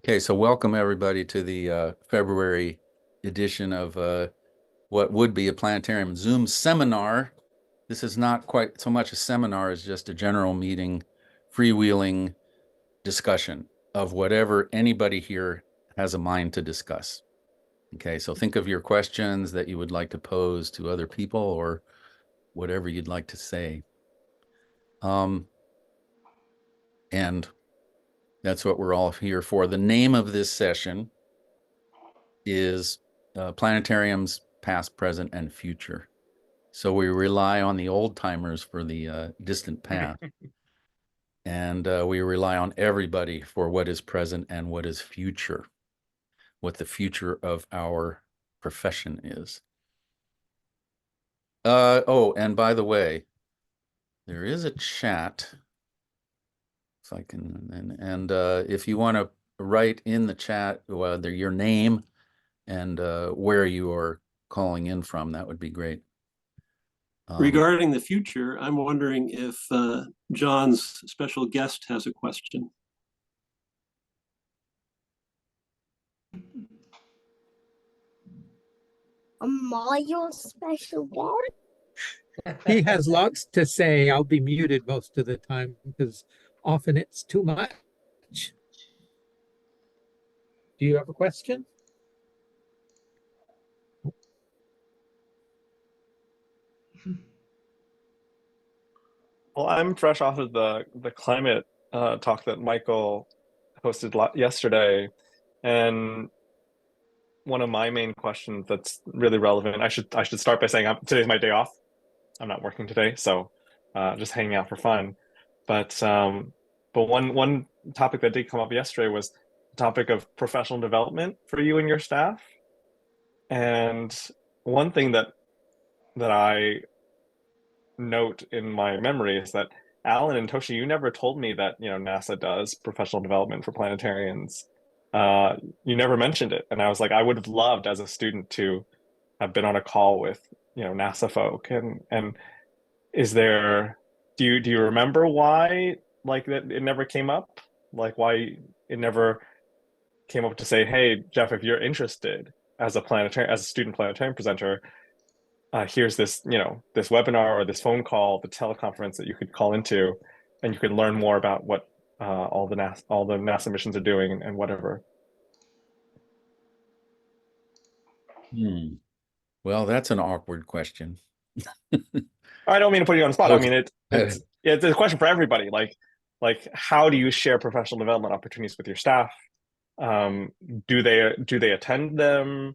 Okay, so welcome everybody to the February edition of what would be a Planetarium Zoom seminar. This is not quite so much a seminar as just a general meeting, freewheeling discussion of whatever anybody here has a mind to discuss. Okay, so think of your questions that you would like to pose to other people or whatever you'd like to say. And that's what we're all here for. The name of this session is Planetariums Past, Present, and Future. So we rely on the old timers for the distant past. And we rely on everybody for what is present and what is future, what the future of our profession is. Oh, and by the way, there is a chat. If I can, and if you want to write in the chat whether your name and where you are calling in from, that would be great. Regarding the future, I'm wondering if John's special guest has a question. Am I your special guest? He has lots to say. I'll be muted most of the time because often it's too much. Do you have a question? Well, I'm fresh off of the climate talk that Michael hosted yesterday, and one of my main questions that's really relevant. I should start by saying today's my day off. I'm not working today, so just hanging out for fun. But one topic that did come up yesterday was the topic of professional development for you and your staff. And one thing that I note in my memory is that Alan and Toshi, you never told me that NASA does professional development for planetarians. You never mentioned it, and I was like, I would have loved as a student to have been on a call with NASA folk. And is there do you remember why like that it never came up, like why it never came up to say, hey Jeff, if you're interested as a student planetarium presenter, here's this this webinar or this phone call, the teleconference that you could call into, and you could learn more about what all the NASA missions are doing and whatever. Well, that's an awkward question. I don't mean to put you on the spot. Okay. I mean it's a question for everybody. Like how do you share professional development opportunities with your staff? Do they attend them?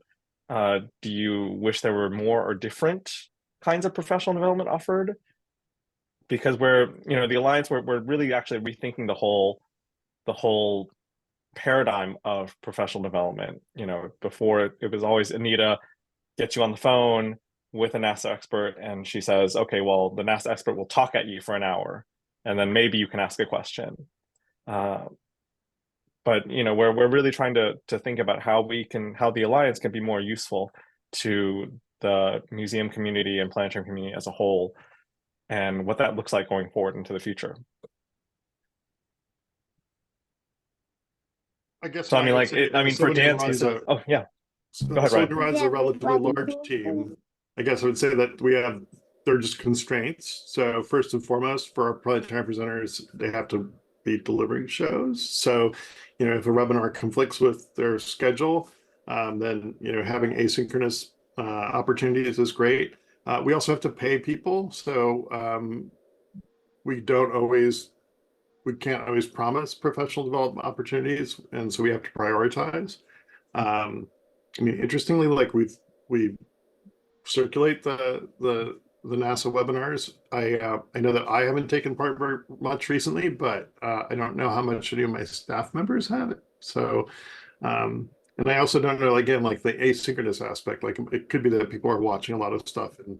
Do you wish there were more or different kinds of professional development offered? Because we're, the Alliance, we're really actually rethinking the whole paradigm of professional development. Before it was always Anita gets you on the phone with a NASA expert, and she says, okay, well, the NASA expert will talk at you for an hour, and then maybe you can ask a question. But we're really trying to think about how the Alliance can be more useful to the museum community and planetarium community as a whole, and what that looks like going forward into the future. I guess so. I mean, for Dan, oh yeah. Go ahead, Ryan. Runs a relatively large team. I guess I would say that there are just constraints. So first and foremost, for our planetarium presenters, they have to be delivering shows. So, if a webinar conflicts with their schedule, then, having asynchronous opportunities is great. We also have to pay people. So we can't always promise professional development opportunities. And so we have to prioritize. Interestingly, like we circulate the NASA webinars. I know that I haven't taken part very much recently, but I don't know how much any of my staff members have it. So, and I also don't know, again, like the asynchronous aspect. Like it could be that people are watching a lot of stuff, and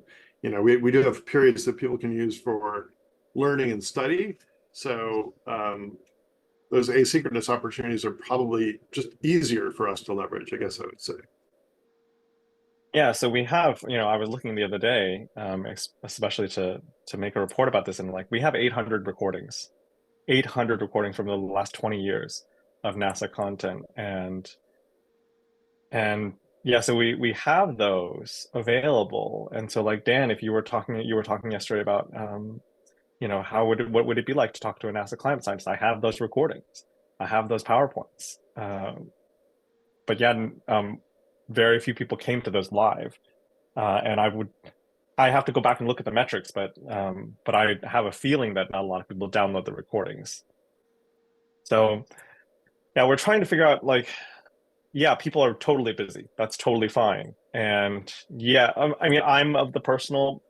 we do have periods that people can use for learning and study. So those asynchronous opportunities are probably just easier for us to leverage, I guess I would say. Yeah, so we have, I was looking the other day, especially to make a report about this, and like we have 800 recordings from the last 20 years of NASA content, and yeah, so we have those available. And so like Dan, if you were talking yesterday about what would it be like to talk to a NASA climate scientist? I have those recordings, I have those PowerPoints, but yeah, very few people came to those live, and I have to go back and look at the metrics, but I have a feeling that not a lot of people download the recordings. So yeah, we're trying to figure out, like, yeah, people are totally busy. That's totally fine. And yeah, I mean, I'm of the personal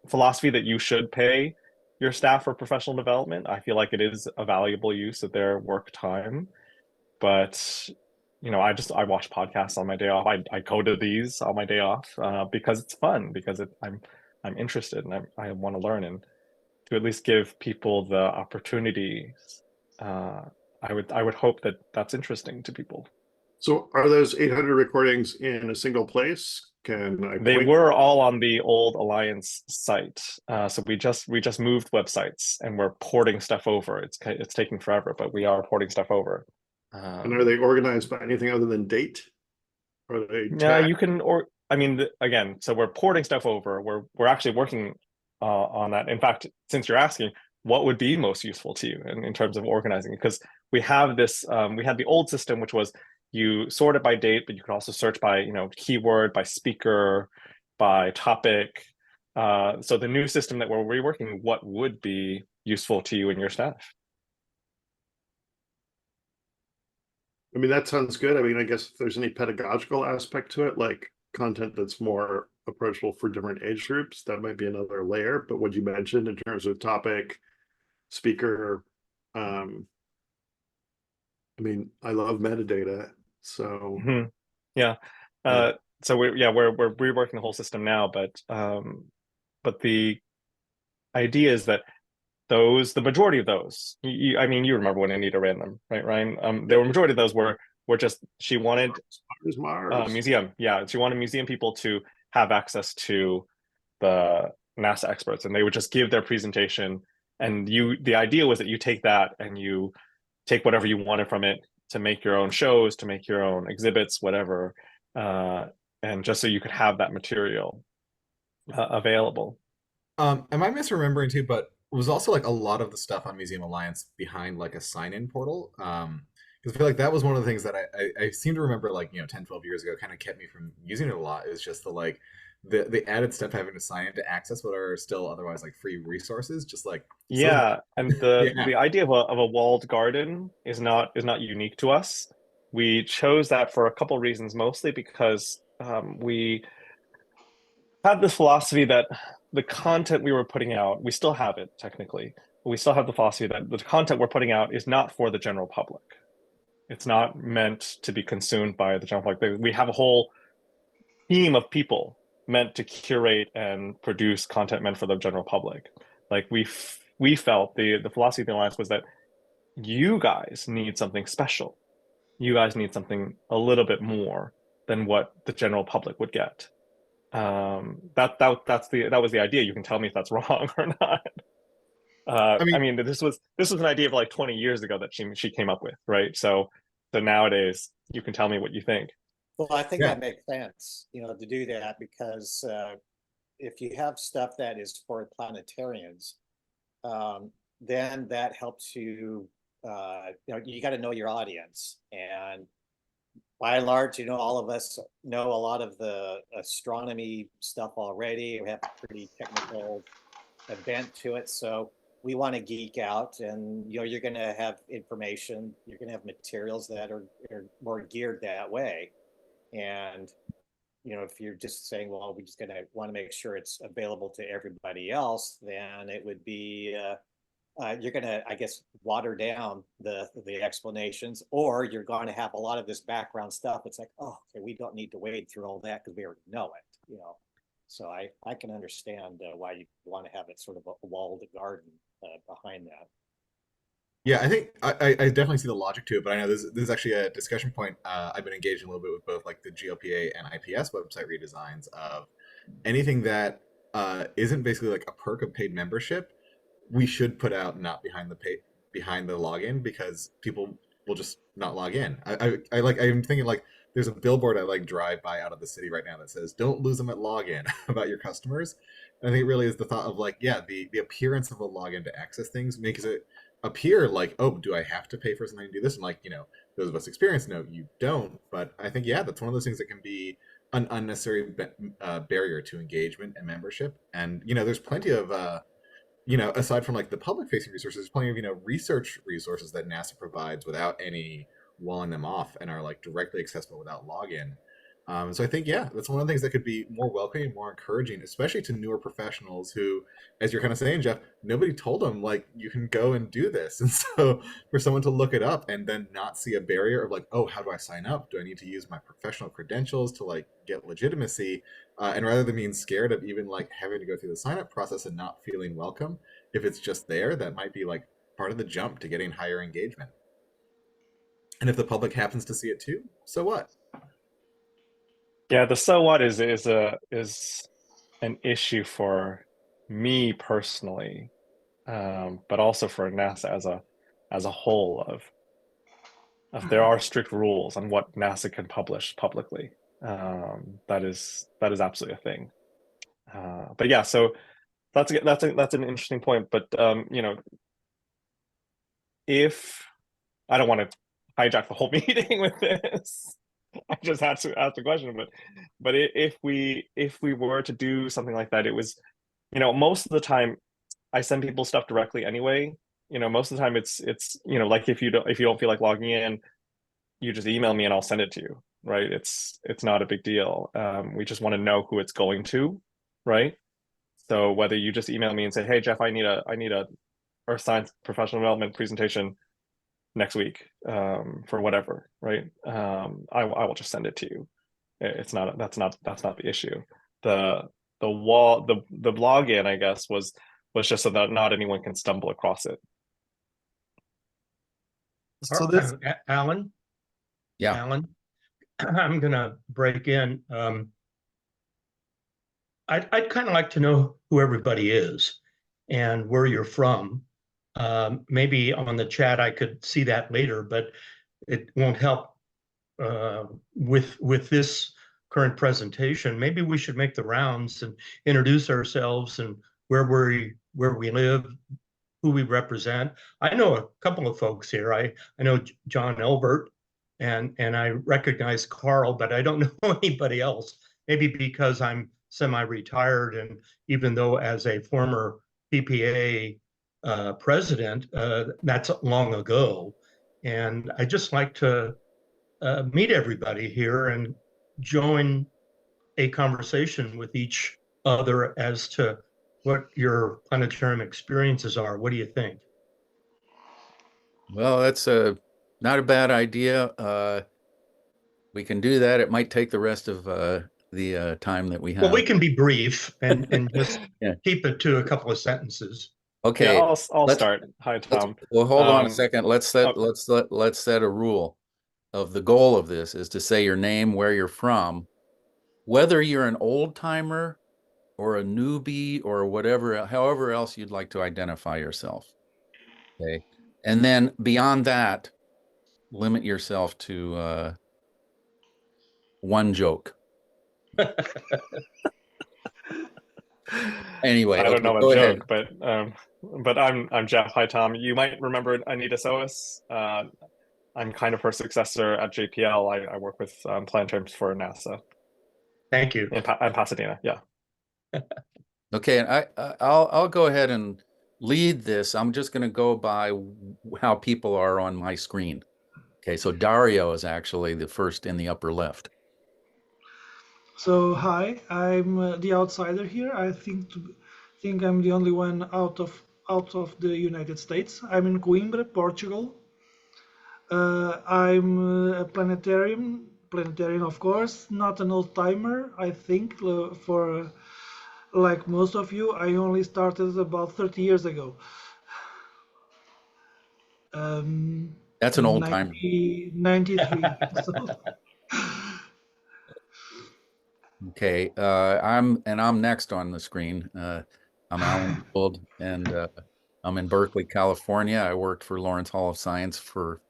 philosophy that you should pay your staff for professional development. I feel like it is a valuable use of their work time. But I watch podcasts on my day off. I go to these on my day off because it's fun, because I'm interested, and I want to learn, and to at least give people the opportunity. I would hope that that's interesting to people. So are those 800 recordings in a single place? Can I They point? were all on the old Alliance site, so we just moved websites, and we're porting stuff over. It's taking forever, but we are porting stuff over. And are they organized by anything other than date? Are they Yeah, tagged? you can, or I mean, again, so we're porting stuff over. We're actually working on that. In fact, since you're asking, what would be most useful to you in terms of organizing? Because we have this, we had the old system, which was you sort it by date, but you could also search by keyword, by speaker, by topic. So the new system that we're reworking, what would be useful to you and your staff? I mean, that sounds good. I mean, I guess if there's any pedagogical aspect to it, like content that's more approachable for different age groups, that might be another layer. But what you mentioned in terms of topic, speaker, I mean, I love metadata. So Mhm. Yeah. So we're reworking the whole system now, but the idea is that the majority of those, I mean, you remember when Anita ran them, right, Ryan? The majority of those were just, she wanted Mars. museum. Yeah, she wanted museum people to have access to the NASA experts, and they would just give their presentation. And the idea was that you take that and you take whatever you wanted from it to make your own shows, to make your own exhibits, whatever, and just so you could have that material available. Am I misremembering too? But was also like a lot of the stuff on Museum Alliance behind like a sign-in portal? Because I feel like that was one of the things that I seem to remember, like 10, 12 years ago, kind of kept me from using it a lot. Is just the added step having to sign in to access what are still otherwise like free resources. Just like Yeah, and the yeah. idea of a walled garden is not unique to us. We chose that for a couple reasons, mostly because we had this philosophy that the content we were putting out, we still have it technically, but we still have the philosophy that the content we're putting out is not for the general public. It's not meant to be consumed by the general public. We have a whole team of people meant to curate and produce content meant for the general public. Like we felt the philosophy of the Alliance was that you guys need something special. You guys need something a little bit more than what the general public would get. That was the idea. You can tell me if that's wrong or not. I I mean, mean, this was an idea of like 20 years ago that she came up with, right? So nowadays you can tell me what you think. Well, I think yeah. that makes sense, to do that, because if you have stuff that is for planetarians, then that helps you. You got to know your audience, and by and large, all of us know a lot of the astronomy stuff already. We have a pretty technical bent to it, so we want to geek out, and you're going to have information. You're going to have materials that are more geared that way. And if you're just saying, well, we're just going to want to make sure it's available to everybody else, then it would be you're going to, I guess, water down the explanations, or you're going to have a lot of this background stuff. It's like, oh, okay, we don't need to wade through all that because we already know it. So I can understand why you want to have it sort of a walled garden behind that. Yeah, I think I definitely see the logic to it, but I know this is actually a discussion point. I've been engaging a little bit with both like the GLPA and IPS website redesigns of anything that isn't basically like a perk of paid membership. We should put out not behind the behind the login because people will just not log in. I'm thinking like there's a billboard I like drive by out of the city right now that says "Don't lose them at login" about your customers. And I think it really is the thought of like, yeah, the appearance of a login to access things makes it appear like, oh, do I have to pay for something to do this? And like, those of us experienced know you don't. But I think, yeah, that's one of those things that can be an unnecessary barrier to engagement and membership. And there's plenty of aside from like the public facing resources, there's plenty of research resources that NASA provides without any walling them off and are like directly accessible without login. So I think, yeah, that's one of the things that could be more welcoming, more encouraging, especially to newer professionals who, as you're kind of saying, Jeff, nobody told them like you can go and do this. And so for someone to look it up and then not see a barrier of like, oh, how do I sign up? Do I need to use my professional credentials to like get legitimacy? And rather than being scared of even like having to go through the sign up process and not feeling welcome, if it's just there, that might be like part of the jump to getting higher engagement. And if the public happens to see it too, so what? Yeah, the so what is an issue for me personally, but also for NASA as a whole of there are strict rules on what NASA can publish publicly. That is absolutely a thing. But yeah, so that's an interesting point. But if I don't want to hijack the whole meeting with this, I just had to ask the question. But if we were to do something like that, it was, most of the time I send people stuff directly anyway. Most of the time it's like if you don't feel like logging in, you just email me and I'll send it to you, right? It's not a big deal. We just want to know who it's going to, right? So whether you just email me and say, hey Jeff, I need a Earth Science professional development presentation next week for whatever, right? I will just send it to you. That's not the issue. The login, I guess, was just so that not anyone can stumble across it. So this, Alan. Yeah. Alan, I'm gonna break in. I'd kind of like to know who everybody is and where you're from. Maybe on the chat I could see that later, but it won't help with this current presentation. Maybe we should make the rounds and introduce ourselves and where we live, who we represent. I know a couple of folks here. I know John Elbert and I recognize Carl, but I don't know anybody else. Maybe because I'm semi-retired, and even though as a former PPA president, that's long ago. And I just like to meet everybody here and join a conversation with each other as to what your planetarium experiences are. What do you think? Well, that's not a bad idea. We can do that. It might take the rest of the time that we have. Well, we can be brief and just Yeah. keep it to a couple of sentences. Okay. Yeah, I'll let's- start. Hi, Tom. Well, hold on a second. Let's set a rule of the goal of this is to say your name, where you're from, whether you're an old timer or a newbie or whatever, however else you'd like to identify yourself. Okay. And then beyond that, limit yourself to one joke. Anyway, I don't know go a ahead. joke, but I'm Jeff. Hi, Tom. You might remember Anita Soas. I'm kind of her successor at JPL. I work with Planetariums for NASA. Thank you. In Pasadena, yeah. Okay, and I'll go ahead and lead this. I'm just going to go by how people are on my screen. Okay, so Dario is actually the first in the upper left. So hi, I'm the outsider here. I think I'm the only one out of the United States. I'm in Coimbra, Portugal. I'm a planetarian of course, not an old timer. I think for like most of you, I only started about 30 years ago. That's an old timer. 93. So. Okay, I'm next on the screen. I'm Alan Gould, and I'm in Berkeley, California. I worked for Lawrence Hall of Science for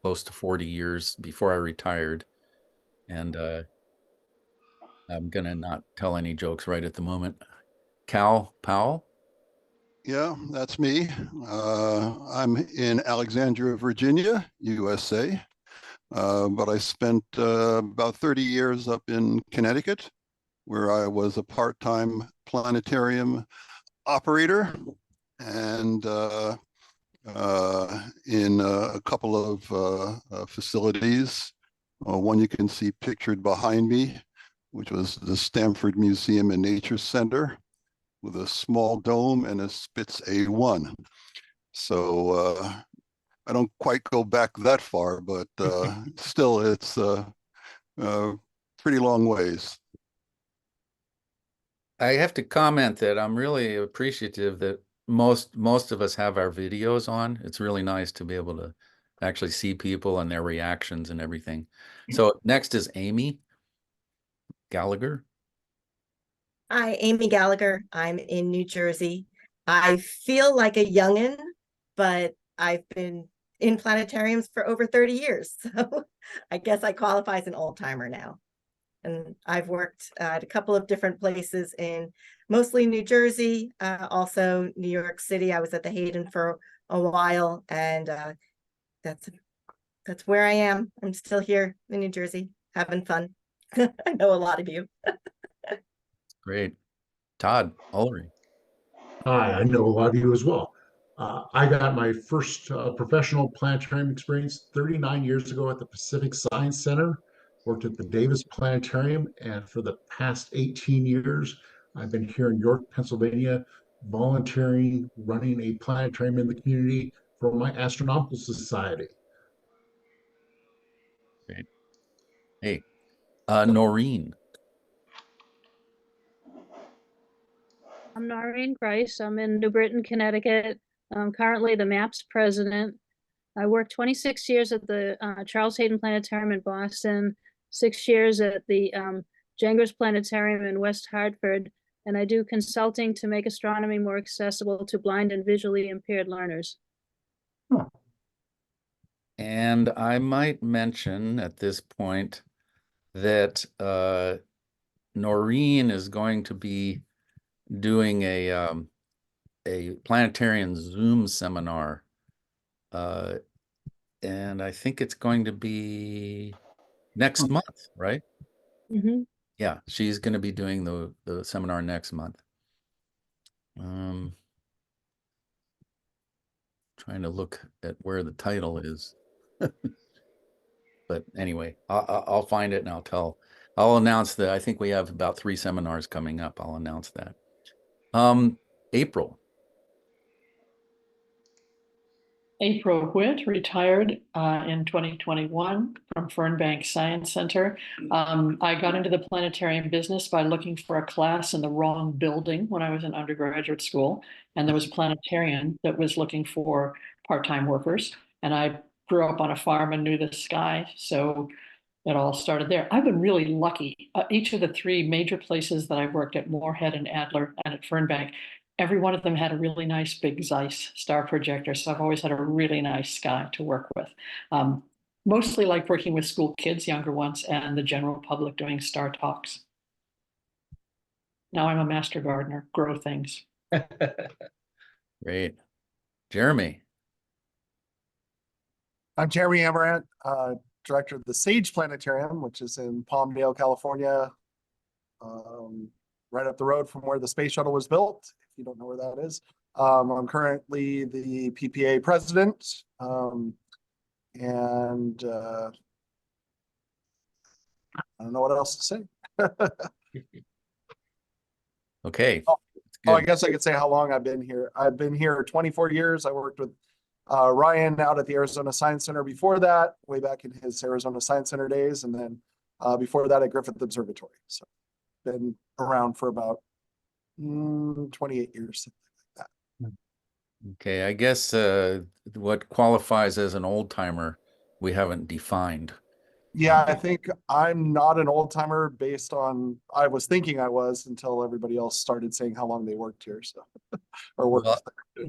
close to 40 years before I retired. And I'm going to not tell any jokes right at the moment. Cal Powell? Yeah, that's me. I'm in Alexandria, Virginia, USA. But I spent about 30 years up in Connecticut, where I was a part-time planetarium operator and in a couple of facilities. One you can see pictured behind me, which was the Stanford Museum and Nature Center with a small dome and a Spitz A1. So I don't quite go back that far, but still it's pretty long ways. I have to comment that I'm really appreciative that most of us have our videos on. It's really nice to be able to actually see people and their reactions and everything. So next is Amy Gallagher. Hi, Amy Gallagher. I'm in New Jersey. I feel like a youngin', but I've been in planetariums for over 30 years. So I guess I qualify as an old timer now. And I've worked at a couple of different places in mostly New Jersey, also New York City. I was at the Hayden for a while, and that's where I am. I'm still here in New Jersey, having fun. I know a lot of you. Great. Todd Ullery. Hi, I know a lot of you as well. I got my first professional planetarium experience 39 years ago at the Pacific Science Center, worked at the Davis Planetarium, and for the past 18 years, I've been here in York, Pennsylvania, volunteering, running a planetarium in the community for my astronomical society. Great. Hey, Noreen. I'm Noreen Price. I'm in New Britain, Connecticut. I'm currently the MAPS president. I worked 26 years at the Charles Hayden Planetarium in Boston, 6 years at the Jengers Planetarium in West Hartford, and I do consulting to make astronomy more accessible to blind and visually impaired learners. Huh. And I might mention at this point that Noreen is going to be doing a planetarian Zoom seminar, and I think it's going to be next month, right? Mm-hmm. Yeah, she's going to be doing the seminar next month. Trying to look at where the title is, but anyway, I'll find it and I'll announce that. I think we have about 3 seminars coming up. I'll announce that. April. April Witt retired in 2021 from Fernbank Science Center. I got into the planetarium business by looking for a class in the wrong building when I was in undergraduate school. And there was a planetarium that was looking for part-time workers. And I grew up on a farm and knew the sky. So it all started there. I've been really lucky. Each of the 3 major places that I worked at, Moorhead and Adler and at Fernbank, every one of them had a really nice big Zeiss star projector. So I've always had a really nice sky to work with. Mostly like working with school kids, younger ones, and the general public doing star talks. Now I'm a master gardener, grow things. Great. Jeremy. I'm Jeremy Amaranth, director of the Sage Planetarium, which is in Palmdale, California, right up the road from where the space shuttle was built. If you don't know where that is, I'm currently the PPA president, and I don't know what else to say. Okay. Oh, I guess I could say how long I've been here. I've been here 24 years. I worked with Ryan out at the Arizona Science Center before that, way back in his Arizona Science Center days, and then before that at Griffith Observatory. So been around for about 28 years, something like that. Okay, I guess what qualifies as an old timer we haven't defined. Yeah, I think I'm not an old timer based on, I was thinking I was until everybody else started saying how long they worked here, so, or worked Well,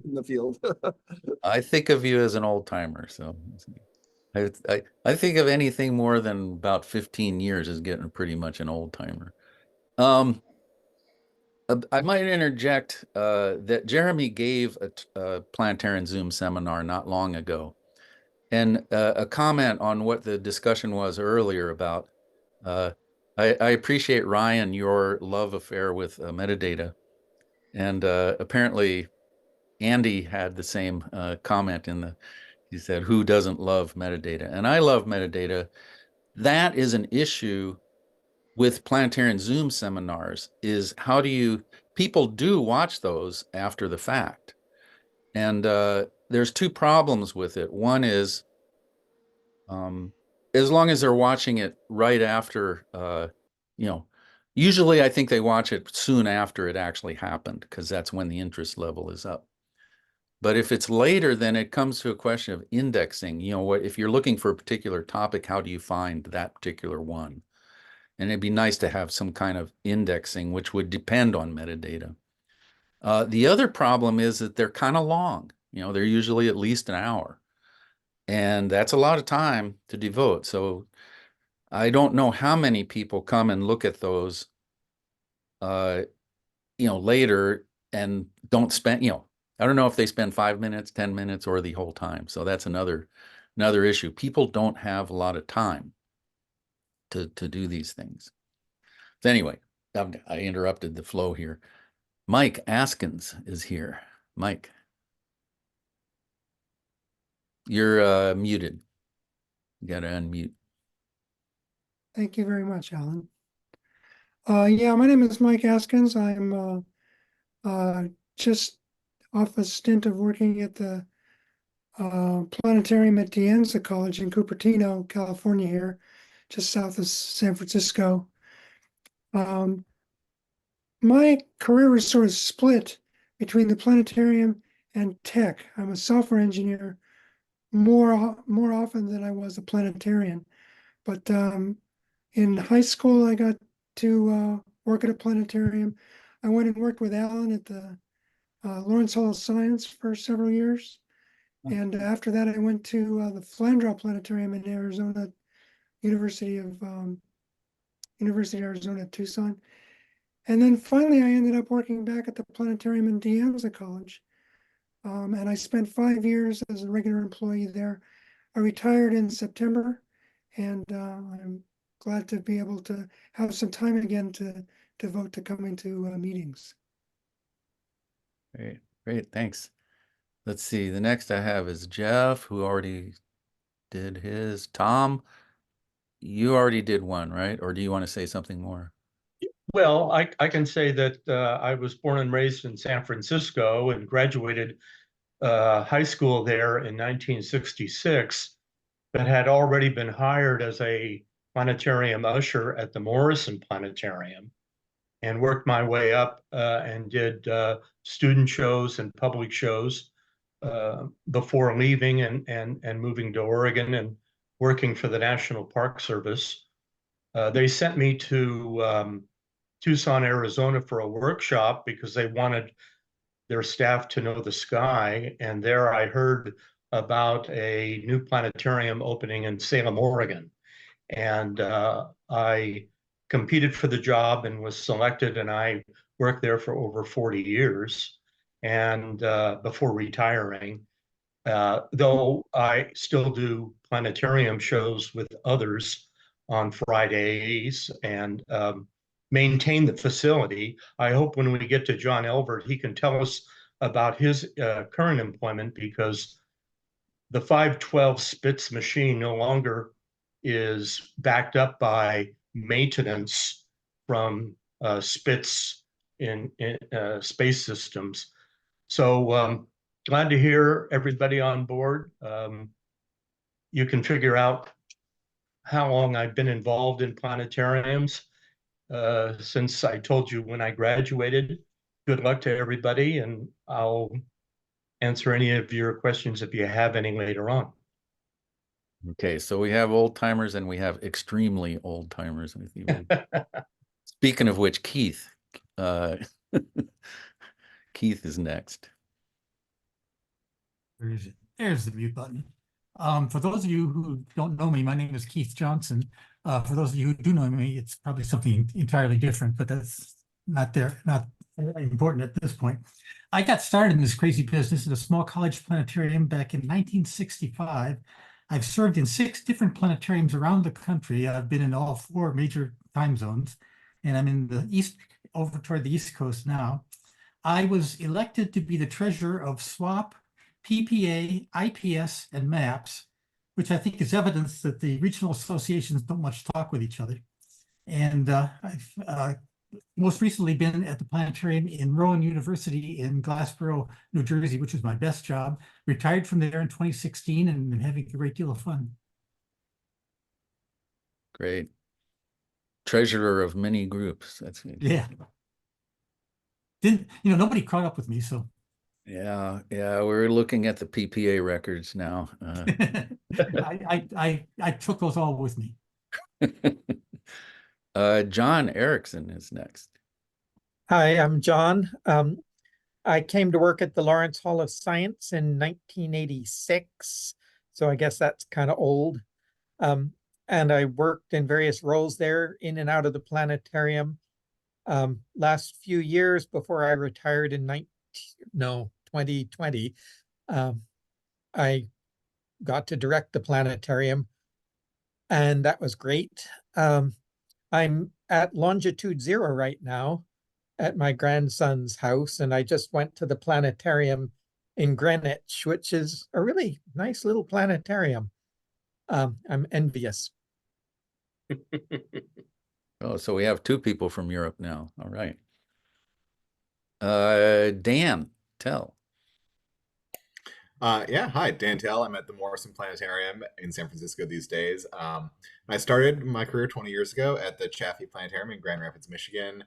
in the field. I think of you as an old timer, so I think of anything more than about 15 years as getting pretty much an old timer. I might interject that Jeremy gave a Planetarian Zoom seminar not long ago, and a comment on what the discussion was earlier about. I appreciate, Ryan, your love affair with metadata, and apparently Andy had the same comment he said, who doesn't love metadata? And I love metadata. That is an issue with Planetarian Zoom seminars, is how do you, people do watch those after the fact. And there's two problems with it. One is, as long as they're watching it right after, you know, usually I think they watch it soon after it actually happened, because that's when the interest level is up. But if it's later, then it comes to a question of indexing. You know, what if you're looking for a particular topic, how do you find that particular one? And it'd be nice to have some kind of indexing, which would depend on metadata. The other problem is that they're kind of long. You know, they're usually at least an hour. And that's a lot of time to devote. So I don't know how many people come and look at those, you know, later and don't spend, you know, I don't know if they spend 5 minutes, 10 minutes, or the whole time. So that's another issue. People don't have a lot of time to do these things. So anyway, I interrupted the flow here. Mike Askins is here. Mike, you're muted. You got to unmute. Thank you very much, Alan. Yeah, my name is Mike Askins. I'm just off a stint of working at the planetarium at De Anza College in Cupertino, California here, just south of San Francisco. My career is sort of split between the planetarium and tech. I'm a software engineer more often than I was a planetarian. But in high school, I got to work at a planetarium. I went and worked with Alan at the Lawrence Hall of Science for several years. And after that, I went to the Flandreau Planetarium in Arizona, University of Arizona, Tucson. And then finally, I ended up working back at the planetarium in De Anza College. And I spent 5 years as a regular employee there. I retired in September, and I'm glad to be able to have some time again to devote to coming to meetings. Great, great, thanks. Let's see, the next I have is Jeff, who already did his. Tom, you already did one, right? Or do you want to say something more? Well, I can say that I was born and raised in San Francisco and graduated high school there in 1966, but had already been hired as a planetarium usher at the Morrison Planetarium and worked my way up and did student shows and public shows before leaving and moving to Oregon and working for the National Park Service. They sent me to Tucson, Arizona for a workshop because they wanted their staff to know the sky. And there I heard about a new planetarium opening in Salem, Oregon. And I competed for the job and was selected, and I worked there for over 40 years and before retiring. Though I still do planetarium shows with others on Fridays and maintain the facility. I hope when we get to John Elbert, he can tell us about his current employment, because the 512 Spitz machine no longer is backed up by maintenance from Spitz in space systems. So glad to hear everybody on board. You can figure out how long I've been involved in planetariums since I told you when I graduated. Good luck to everybody, and I'll answer any of your questions if you have any later on. Okay, so we have old timers and we have extremely old timers. Speaking of which, Keith, Keith is next. There's the mute button. For those of you who don't know me, my name is Keith Johnson. For those of you who do know me, it's probably something entirely different, but that's not very important at this point. I got started in this crazy business at a small college planetarium back in 1965. I've served in 6 different planetariums around the country. I've been in all 4 major time zones, and I'm in the east, over toward the East Coast now. I was elected to be the treasurer of SWAP, PPA, IPS, and MAPS, which I think is evidence that the regional associations don't much talk with each other. And I've most recently been at the planetarium in Rowan University in Glassboro, New Jersey, which was my best job. Retired from there in 2016 and been having a great deal of fun. Great. Treasurer of many groups. That's good. Yeah. Nobody caught up with me, so. Yeah, we're looking at the PPA records now. I took those all with me. John Erickson is next. Hi, I'm John. I came to work at the Lawrence Hall of Science in 1986, so I guess that's kind of old. And I worked in various roles there, in and out of the planetarium. Last few years before I retired in 2020, I got to direct the planetarium, and that was great. I'm at longitude 0 right now at my grandson's house, and I just went to the planetarium in Greenwich, which is a really nice little planetarium. I'm envious. Oh, so we have 2 people from Europe now. All right. Dan Tell. Yeah, hi, Dan Tell. I'm at the Morrison Planetarium in San Francisco these days. I started my career 20 years ago at the Chaffee Planetarium in Grand Rapids, Michigan.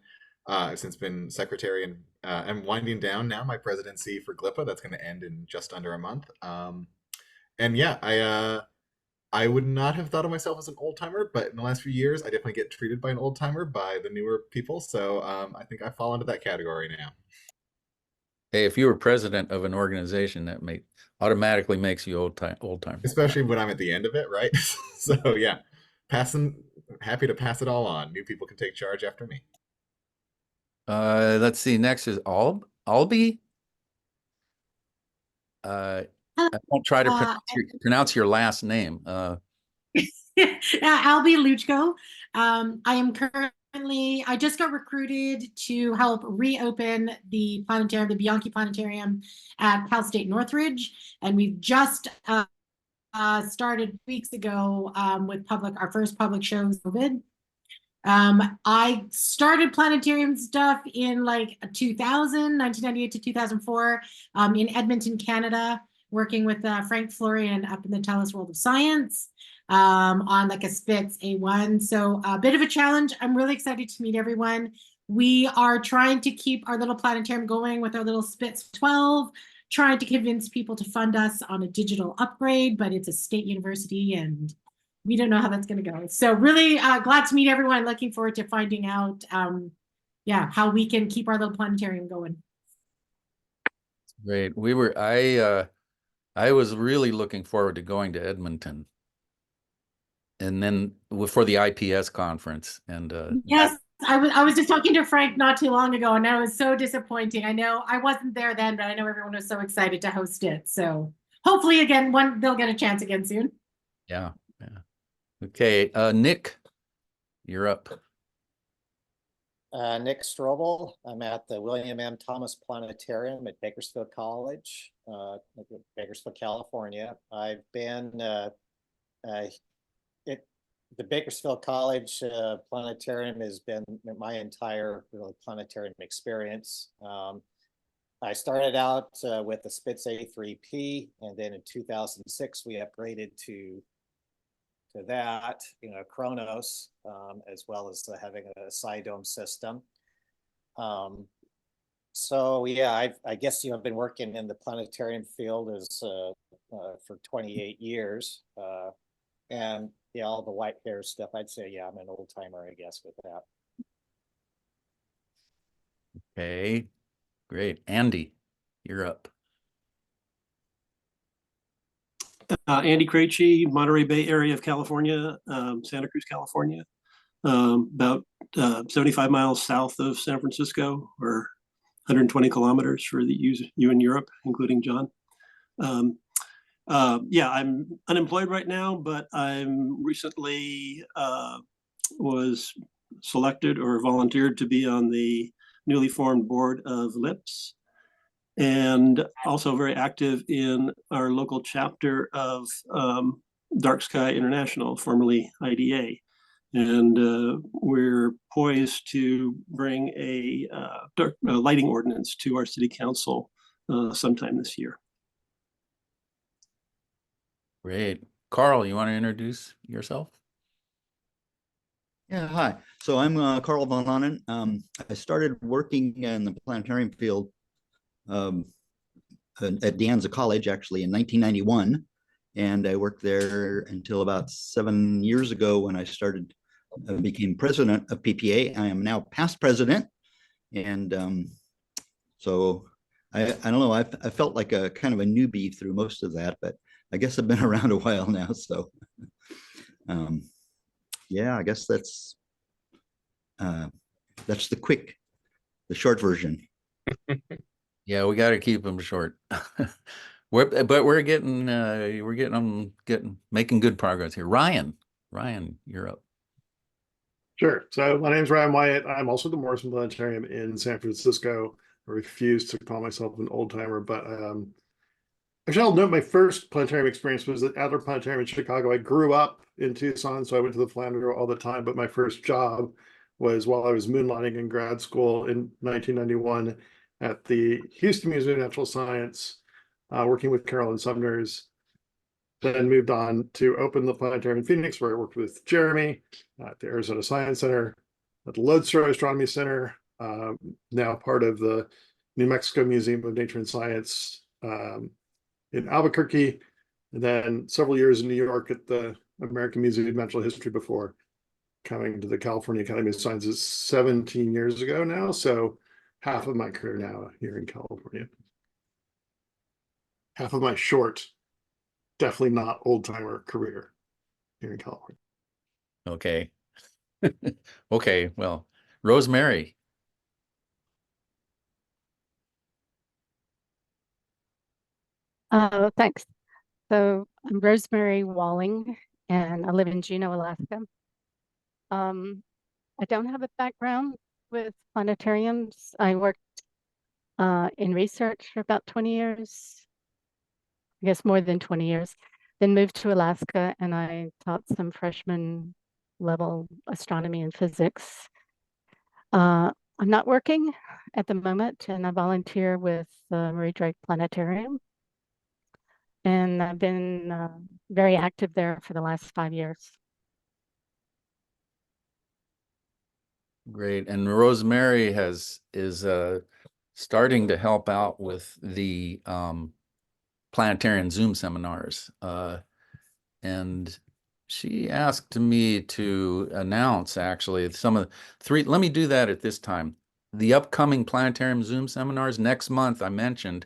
I've since been secretary and I'm winding down now my presidency for GLIPA. That's going to end in just under a month. And yeah, I would not have thought of myself as an old timer, but in the last few years, I definitely get treated by an old timer by the newer people. So I think I fall into that category now. Hey, if you were president of an organization, that automatically makes you old timer. Especially when I'm at the end of it, right? So yeah, happy to pass it all on. New people can take charge after me. Let's see. Next is Albie. I won't try to pronounce your last name. Albie Luchko. I am currently, I just got recruited to help reopen the planetarium, the Bianchi Planetarium at Cal State Northridge. And we've just started weeks ago with our first public shows of COVID. I started planetarium stuff in like 1998 to 2004 in Edmonton, Canada, working with Frank Florian up in the TELUS World of Science on like a Spitz A1. So a bit of a challenge. I'm really excited to meet everyone. We are trying to keep our little planetarium going with our little Spitz 12, trying to convince people to fund us on a digital upgrade, but it's a state university and we don't know how that's going to go. So really glad to meet everyone. Looking forward to finding out, how we can keep our little planetarium going. Great. I was really looking forward to going to Edmonton, and then for the IPS conference. And yes, I was just talking to Frank not too long ago, and that was so disappointing. I know I wasn't there then, but I know everyone was so excited to host it. So hopefully, again, they'll get a chance again soon. Yeah. Okay, Nick, you're up. Nick Strobel. I'm at the William M. Thomas Planetarium at Bakersfield College, Bakersfield, California. I've been the Bakersfield College Planetarium has been my entire planetarium experience. I started out with the Spitz A3P, and then in 2006 we upgraded to that, Kronos, as well as having a Sidome system. So yeah, I guess I've been working in the planetarium field as for 28 years. And yeah, all the white hair stuff, I'd say, yeah, I'm an old timer, I guess, with that. Okay, great. Andy, you're up. Andy Krejci, Monterey Bay area of California, Santa Cruz, California, about 75 miles south of San Francisco, or 120 kilometers for you in Europe, including John. Yeah, I'm unemployed right now, but I'm recently was selected or volunteered to be on the newly formed board of LIPS, and also very active in our local chapter of Dark Sky International, formerly IDA. And we're poised to bring a lighting ordinance to our city council sometime this year. Great. Carl, you want to introduce yourself? Yeah, hi. So I'm Carl Von Lannen. I started working in the planetarium field at De Anza College, actually, in 1991. And I worked there until about 7 years ago when I became president of PPA. I am now past president. And so I don't know, I felt like a kind of a newbie through most of that, but I guess I've been around a while now. So yeah, I guess that's the short version. Yeah, we got to keep them short. We're making good progress here. Ryan, you're up. Sure. So my name is Ryan Wyatt. I'm also the Morrison Planetarium in San Francisco. I refuse to call myself an old timer, but actually, I'll note my first planetarium experience was at Adler Planetarium in Chicago. I grew up in Tucson, so I went to the Flandre all the time. But my first job was while I was moonlighting in grad school in 1991 at the Houston Museum of Natural Science, working with Carolyn Sumners. Then moved on to open the planetarium in Phoenix, where I worked with Jeremy at the Arizona Science Center, at the Lodestar Astronomy Center, now part of the New Mexico Museum of Nature and Science in Albuquerque, and then several years in New York at the American Museum of Natural History before coming to the California Academy of Sciences 17 years ago now. So half of my career now here in California. Half of my short, definitely not old timer career here in California. Okay. Okay, well, Rosemary. Thanks. So I'm Rosemary Walling, and I live in Juneau, Alaska. I don't have a background with planetariums. I worked in research for about 20 years, I guess more than 20 years, then moved to Alaska and I taught some freshman level astronomy and physics. I'm not working at the moment, and I volunteer with the Marie Drake Planetarium. And I've been very active there for the last 5 years. Great. And Rosemary is starting to help out with the planetarian Zoom seminars. And she asked me to announce actually some of the three. Let me do that at this time. The upcoming planetarium Zoom seminars next month, I mentioned,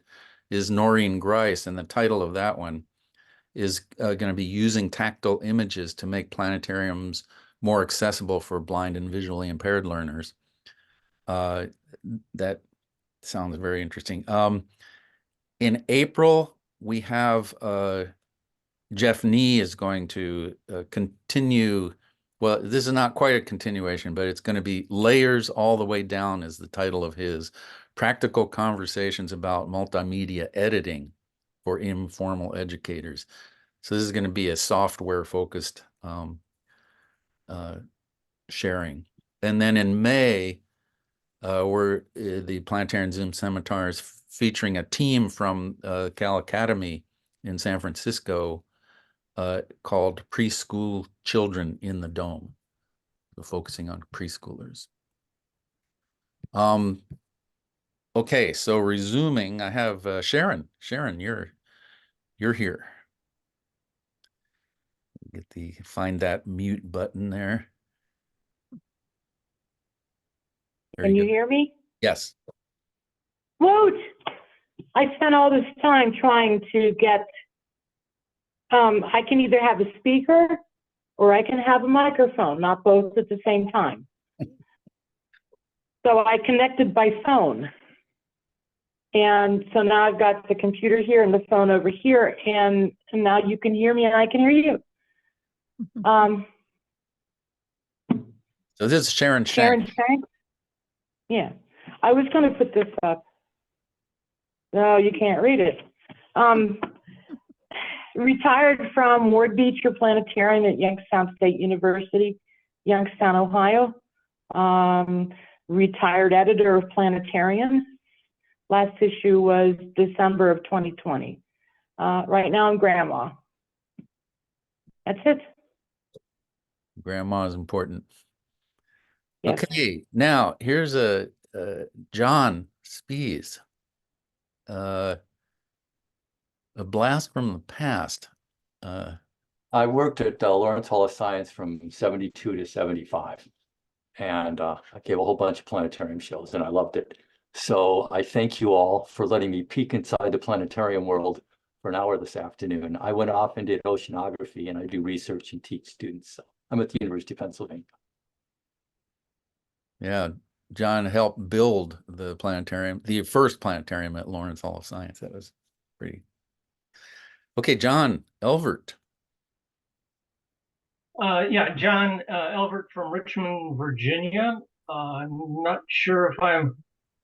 is Noreen Grice, and the title of that one is going to be using tactile images to make planetariums more accessible for blind and visually impaired learners. That sounds very interesting. In April, we have Jeff Nee is going to continue. Well, this is not quite a continuation, but it's going to be Layers All the Way Down is the title of his Practical Conversations about Multimedia Editing for Informal Educators. So this is going to be a software-focused sharing. And then in May, we're the Planetarian Zoom seminars featuring a team from Cal Academy in San Francisco called Preschool Children in the Dome, so focusing on preschoolers. Okay, so resuming, I have Sharon. Sharon, you're here. Get find that mute button there. There Can you go. hear me? Yes. Woot! I spent all this time trying to get, I can either have a speaker or I can have a microphone, not both at the same time. So I connected by phone. And so now I've got the computer here and the phone over here, and now you can hear me and I can hear you. So this is Sharon Sharon Shank. Shank? Yeah. I was going to put this up. No, you can't read it. Retired from Ward Beecher Planetarium at Youngstown State University, Youngstown, Ohio. Retired editor of Planetariums. Last issue was December of 2020. Right now I'm grandma. That's it. Grandma is important. Yes. Okay, now here's a John Spees. A blast from the past. I worked at Lawrence Hall of Science from 72 to 75. And I gave a whole bunch of planetarium shows and I loved it. So I thank you all for letting me peek inside the planetarium world for an hour this afternoon. I went off and did oceanography and I do research and teach students. So I'm at the University of Pennsylvania. Yeah, John helped build the planetarium, the first planetarium at Lawrence Hall of Science. That was pretty. Okay, John Elvert. Yeah, John Elvert from Richmond, Virginia. I'm not sure if I'm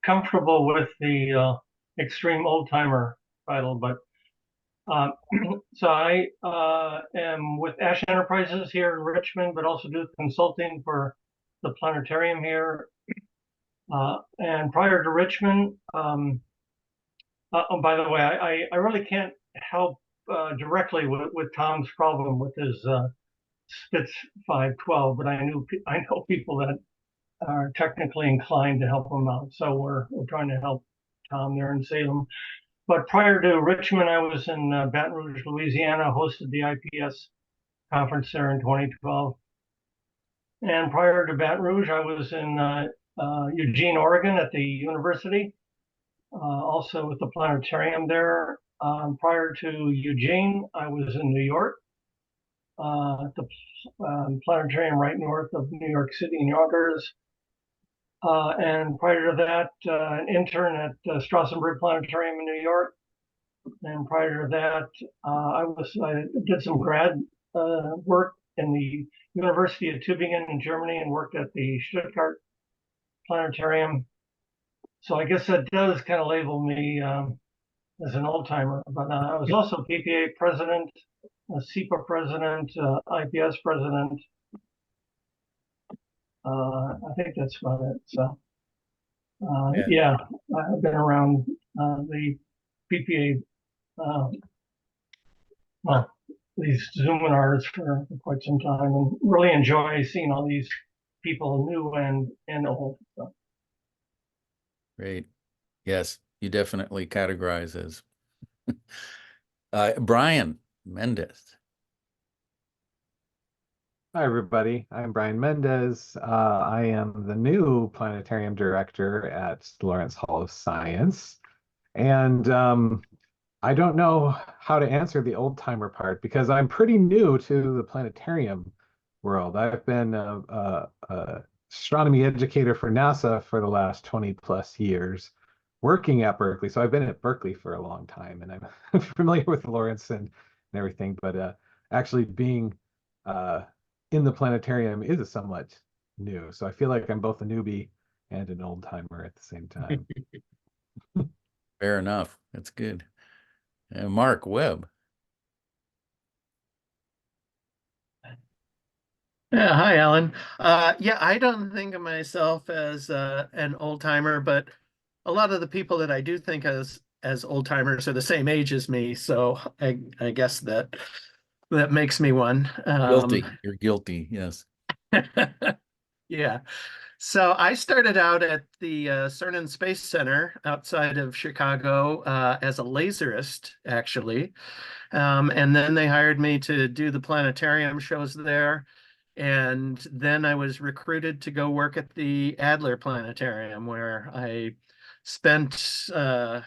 comfortable with the extreme old timer title, but so I am with Ash Enterprises here in Richmond, but also do consulting for the planetarium here. And prior to Richmond, oh, by the way, I really can't help directly with Tom's problem with his Spitz 512, but I know people that are technically inclined to help him out. So we're trying to help Tom there in Salem. But prior to Richmond, I was in Baton Rouge, Louisiana, hosted the IPS conference there in 2012. And prior to Baton Rouge, I was in Eugene, Oregon at the university, also with the planetarium there. Prior to Eugene, I was in New York, at the planetarium right north of New York City in Yonkers. And prior to that, an intern at Strassenberg Planetarium in New York. And prior to that, I did some grad work in the University of Tübingen in Germany and worked at the Stuttgart Planetarium. So I guess that does kind of label me as an old timer. But I was also PPA president, a SEPA president, IPS president. I think that's about it. So yeah, I've been around the PPA, well, these Zoominars for quite some time, and really enjoy seeing all these people, new and old. So. Great. Yes, you definitely categorize as Brian Mendez. Hi, everybody. I'm Brian Mendez. I am the new planetarium director at Lawrence Hall of Science. And I don't know how to answer the old timer part because I'm pretty new to the planetarium world. I've been a astronomy educator for NASA for the last 20 plus years, working at Berkeley. So I've been at Berkeley for a long time and I'm familiar with Lawrence and everything, but actually being in the planetarium is somewhat new. So I feel like I'm both a newbie and an old timer at the same time. Fair enough. That's good. Mark Webb. Yeah, hi, Alan. Yeah, I don't think of myself as an old timer, but a lot of the people that I do think as old timers are the same age as me. So I guess that makes me one. Guilty. You're guilty. Yes. Yeah. So I started out at the Cernan Space Center outside of Chicago as a laserist, actually. And then they hired me to do the planetarium shows there. And then I was recruited to go work at the Adler Planetarium, where I spent the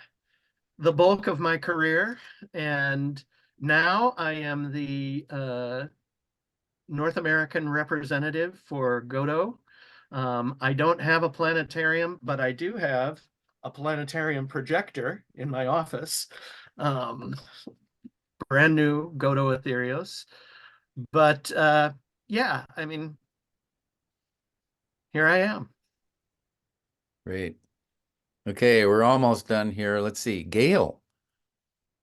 bulk of my career. And now I am the North American representative for Godot. I don't have a planetarium, but I do have a planetarium projector in my office. Brand new Godot Ethereos. But yeah, I mean, here I am. Great. Okay, we're almost done here. Let's see. Gail.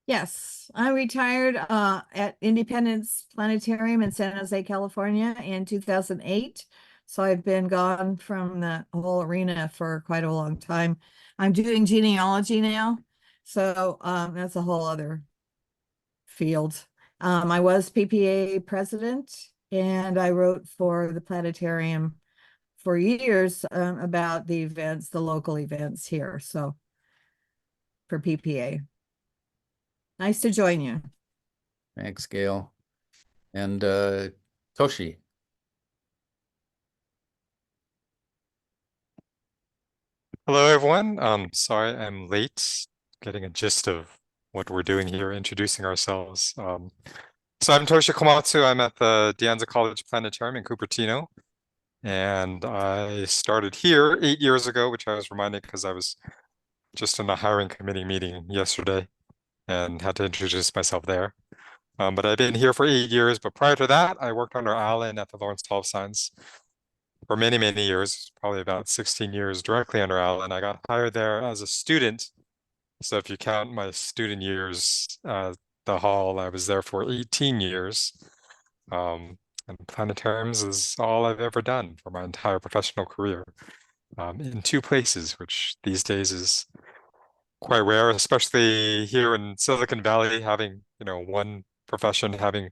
Yes, I retired at Independence Planetarium in San Jose, California in 2008. So I've been gone from the whole arena for quite a long time. I'm doing genealogy now. So that's a whole other field. I was PPA president and I wrote for the planetarium for years about the events, the local events here. So for PPA. Nice to join you. Thanks, Gail. And Toshi. Hello, everyone. Sorry I'm late getting a gist of what we're doing here, introducing ourselves. So I'm Toshi Komatsu. I'm at the De Anza College Planetarium in Cupertino. And I started here 8 years ago, which I was reminded because I was just in a hiring committee meeting yesterday and had to introduce myself there. But I've been here for 8 years. But prior to that, I worked under Alan at the Lawrence Hall of Science for many, many years, probably about 16 years directly under Alan. I got hired there as a student. So if you count my student years, the hall, I was there for 18 years. And planetariums is all I've ever done for my entire professional career, in two places, which these days is quite rare, especially here in Silicon Valley, having, one profession, having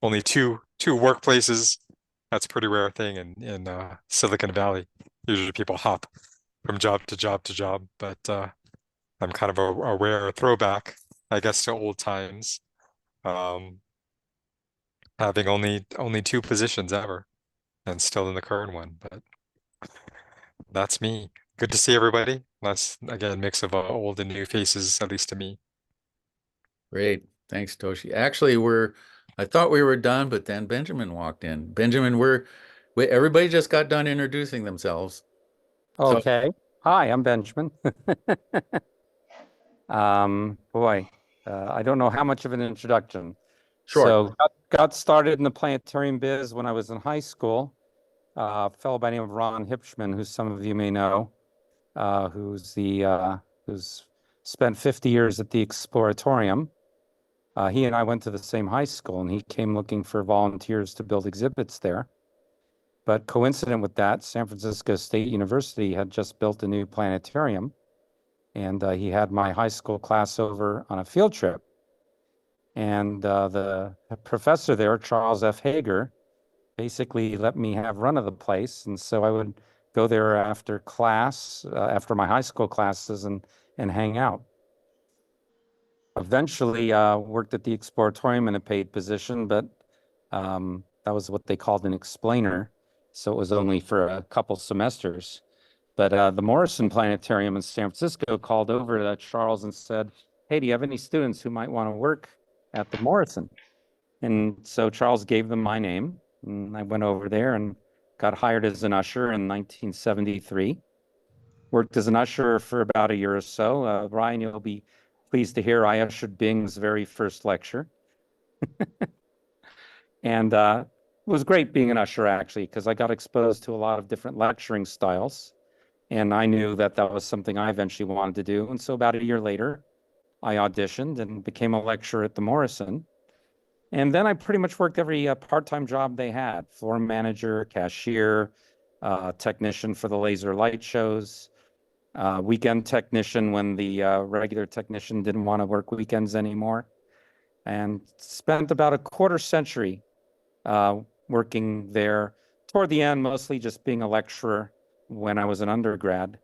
only two workplaces. That's a pretty rare thing in Silicon Valley. Usually people hop from job to job to job, but I'm kind of a rare throwback, I guess, to old times. Having only two positions ever and still in the current one, but that's me. Good to see everybody. That's again, mix of old and new faces, at least to me. Great. Thanks, Toshi. Actually, I thought we were done, but then Benjamin walked in. Benjamin, everybody just got done introducing themselves. So, Okay. Hi, I'm Benjamin. Boy, I don't know how much of an introduction. Sure. So got started in the planetarium biz when I was in high school. A fellow by the name of Ron Hipschman, who some of you may know, who's spent 50 years at the Exploratorium. He and I went to the same high school, and he came looking for volunteers to build exhibits there. But coincident with that, San Francisco State University had just built a new planetarium, and he had my high school class over on a field trip. And the professor there, Charles F. Hager, basically let me have run of the place. And so I would go there after class, after my high school classes, and hang out. Eventually worked at the Exploratorium in a paid position, but that was what they called an explainer. So it was only for a couple semesters. But the Morrison Planetarium in San Francisco called over to Charles and said, hey, do you have any students who might want to work at the Morrison? And so Charles gave them my name, and I went over there and got hired as an usher in 1973. Worked as an usher for about a year or so. Ryan, you'll be pleased to hear I ushered Bing's very first lecture. And it was great being an usher, actually, because I got exposed to a lot of different lecturing styles. And I knew that that was something I eventually wanted to do. And so about a year later, I auditioned and became a lecturer at the Morrison. And then I pretty much worked every part-time job they had: floor manager, cashier, technician for the laser light shows, weekend technician when the regular technician didn't want to work weekends anymore, and spent about a quarter century working there. Toward the end, mostly just being a lecturer, when I was an undergrad.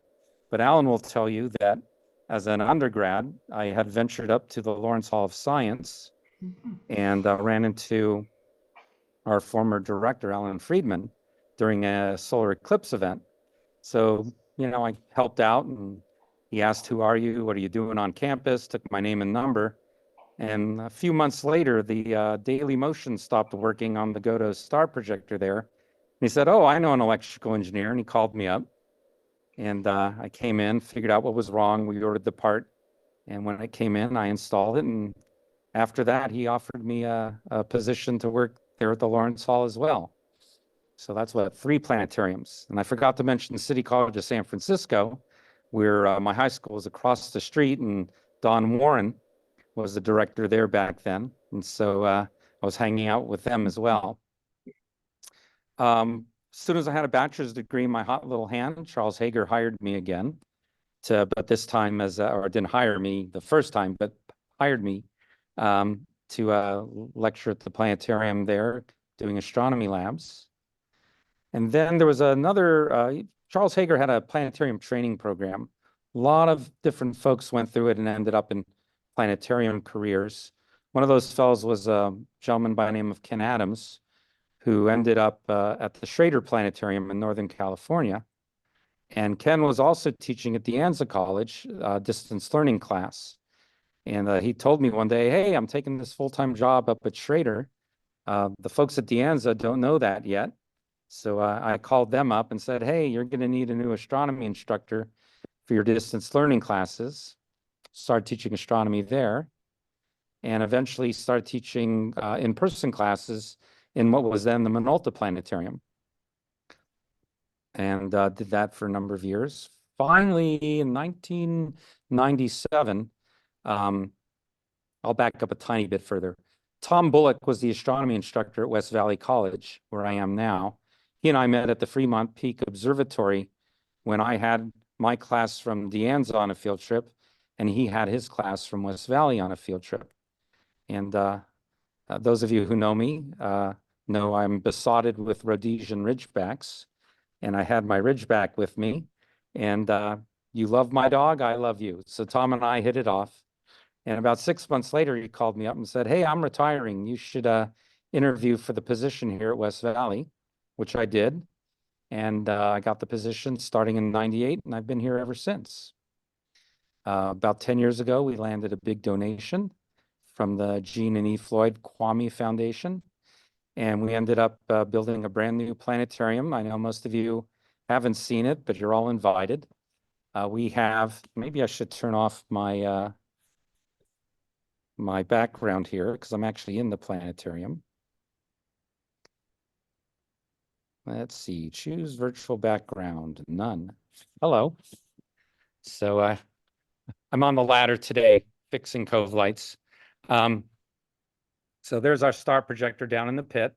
But Alan will tell you that as an undergrad, I had ventured up to the Lawrence Hall of Science and ran into our former director, Alan Friedman, during a solar eclipse event. So, you know, I helped out and he asked, "Who are you? What are you doing on campus?" Took my name and number. And a few months later, the Daily Motion stopped working on the Godo star projector there. And he said, "Oh, I know an electrical engineer." And he called me up. And I came in, figured out what was wrong. We ordered the part. And when I came in, I installed it. And after that, he offered me a position to work there at the Lawrence Hall as well. So that's what, 3 planetariums. And I forgot to mention City College of San Francisco, where my high school was across the street, and Don Warren was the director there back then. And so I was hanging out with them as well. As soon as I had a bachelor's degree in my hot little hand, Charles Hager hired me again but this time or didn't hire me the first time, but hired me to lecture at the planetarium there, doing astronomy labs. And then there was another, Charles Hager had a planetarium training program. A lot of different folks went through it and ended up in planetarium careers. One of those fellows was a gentleman by the name of Ken Adams, who ended up at the Schrader Planetarium in Northern California. And Ken was also teaching at De Anza College, distance learning class. And he told me one day, "Hey, I'm taking this full-time job up at Schrader. The folks at De Anza don't know that yet." So I called them up and said, "Hey, you're going to need a new astronomy instructor for your distance learning classes." Started teaching astronomy there, and eventually started teaching in-person classes in what was then the Minolta Planetarium. And did that for a number of years. Finally, in 1997, I'll back up a tiny bit further. Tom Bullock was the astronomy instructor at West Valley College, where I am now. He and I met at the Fremont Peak Observatory when I had my class from De Anza on a field trip, and he had his class from West Valley on a field trip. And those of you who know me know I'm besotted with Rhodesian ridgebacks, and I had my ridgeback with me. And you love my dog, I love you. So Tom and I hit it off. And about 6 months later, he called me up and said, "Hey, I'm retiring. You should interview for the position here at West Valley," which I did. And I got the position starting in '98, and I've been here ever since. About 10 years ago, we landed a big donation from the Gene and E. Floyd Kwame Foundation. And we ended up building a brand new planetarium. I know most of you haven't seen it, but you're all invited. We have, maybe I should turn off my my background here because I'm actually in the planetarium. Let's see, choose virtual background, none. Hello. So I'm on the ladder today fixing cove lights. So there's our star projector down in the pit.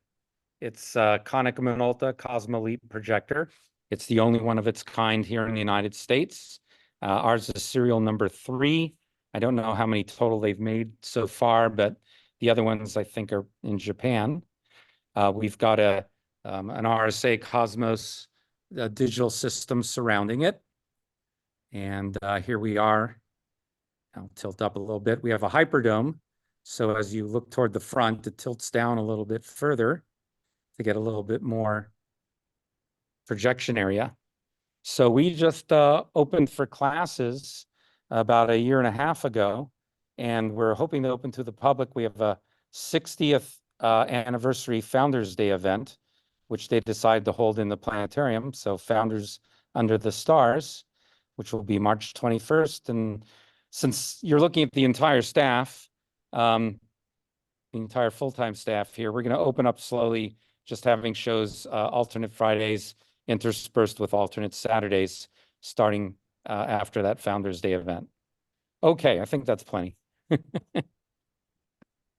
It's Konica Minolta Cosmo Leap projector. It's the only one of its kind here in the United States. Ours is serial number 3. I don't know how many total they've made so far, but the other ones I think are in Japan. We've got an RSA Cosmos digital system surrounding it. And here we are. I'll tilt up a little bit. We have a hyperdome. So as you look toward the front, it tilts down a little bit further to get a little bit more projection area. So we just opened for classes about 1.5 years ago, and we're hoping to open to the public. We have a 60th anniversary Founders Day event, which they decided to hold in the planetarium. So Founders Under the Stars, which will be March 21st. And since you're looking at the entire staff, the entire full-time staff here, we're going to open up slowly, just having shows alternate Fridays interspersed with alternate Saturdays, starting after that Founders Day event. Okay, I think that's plenty.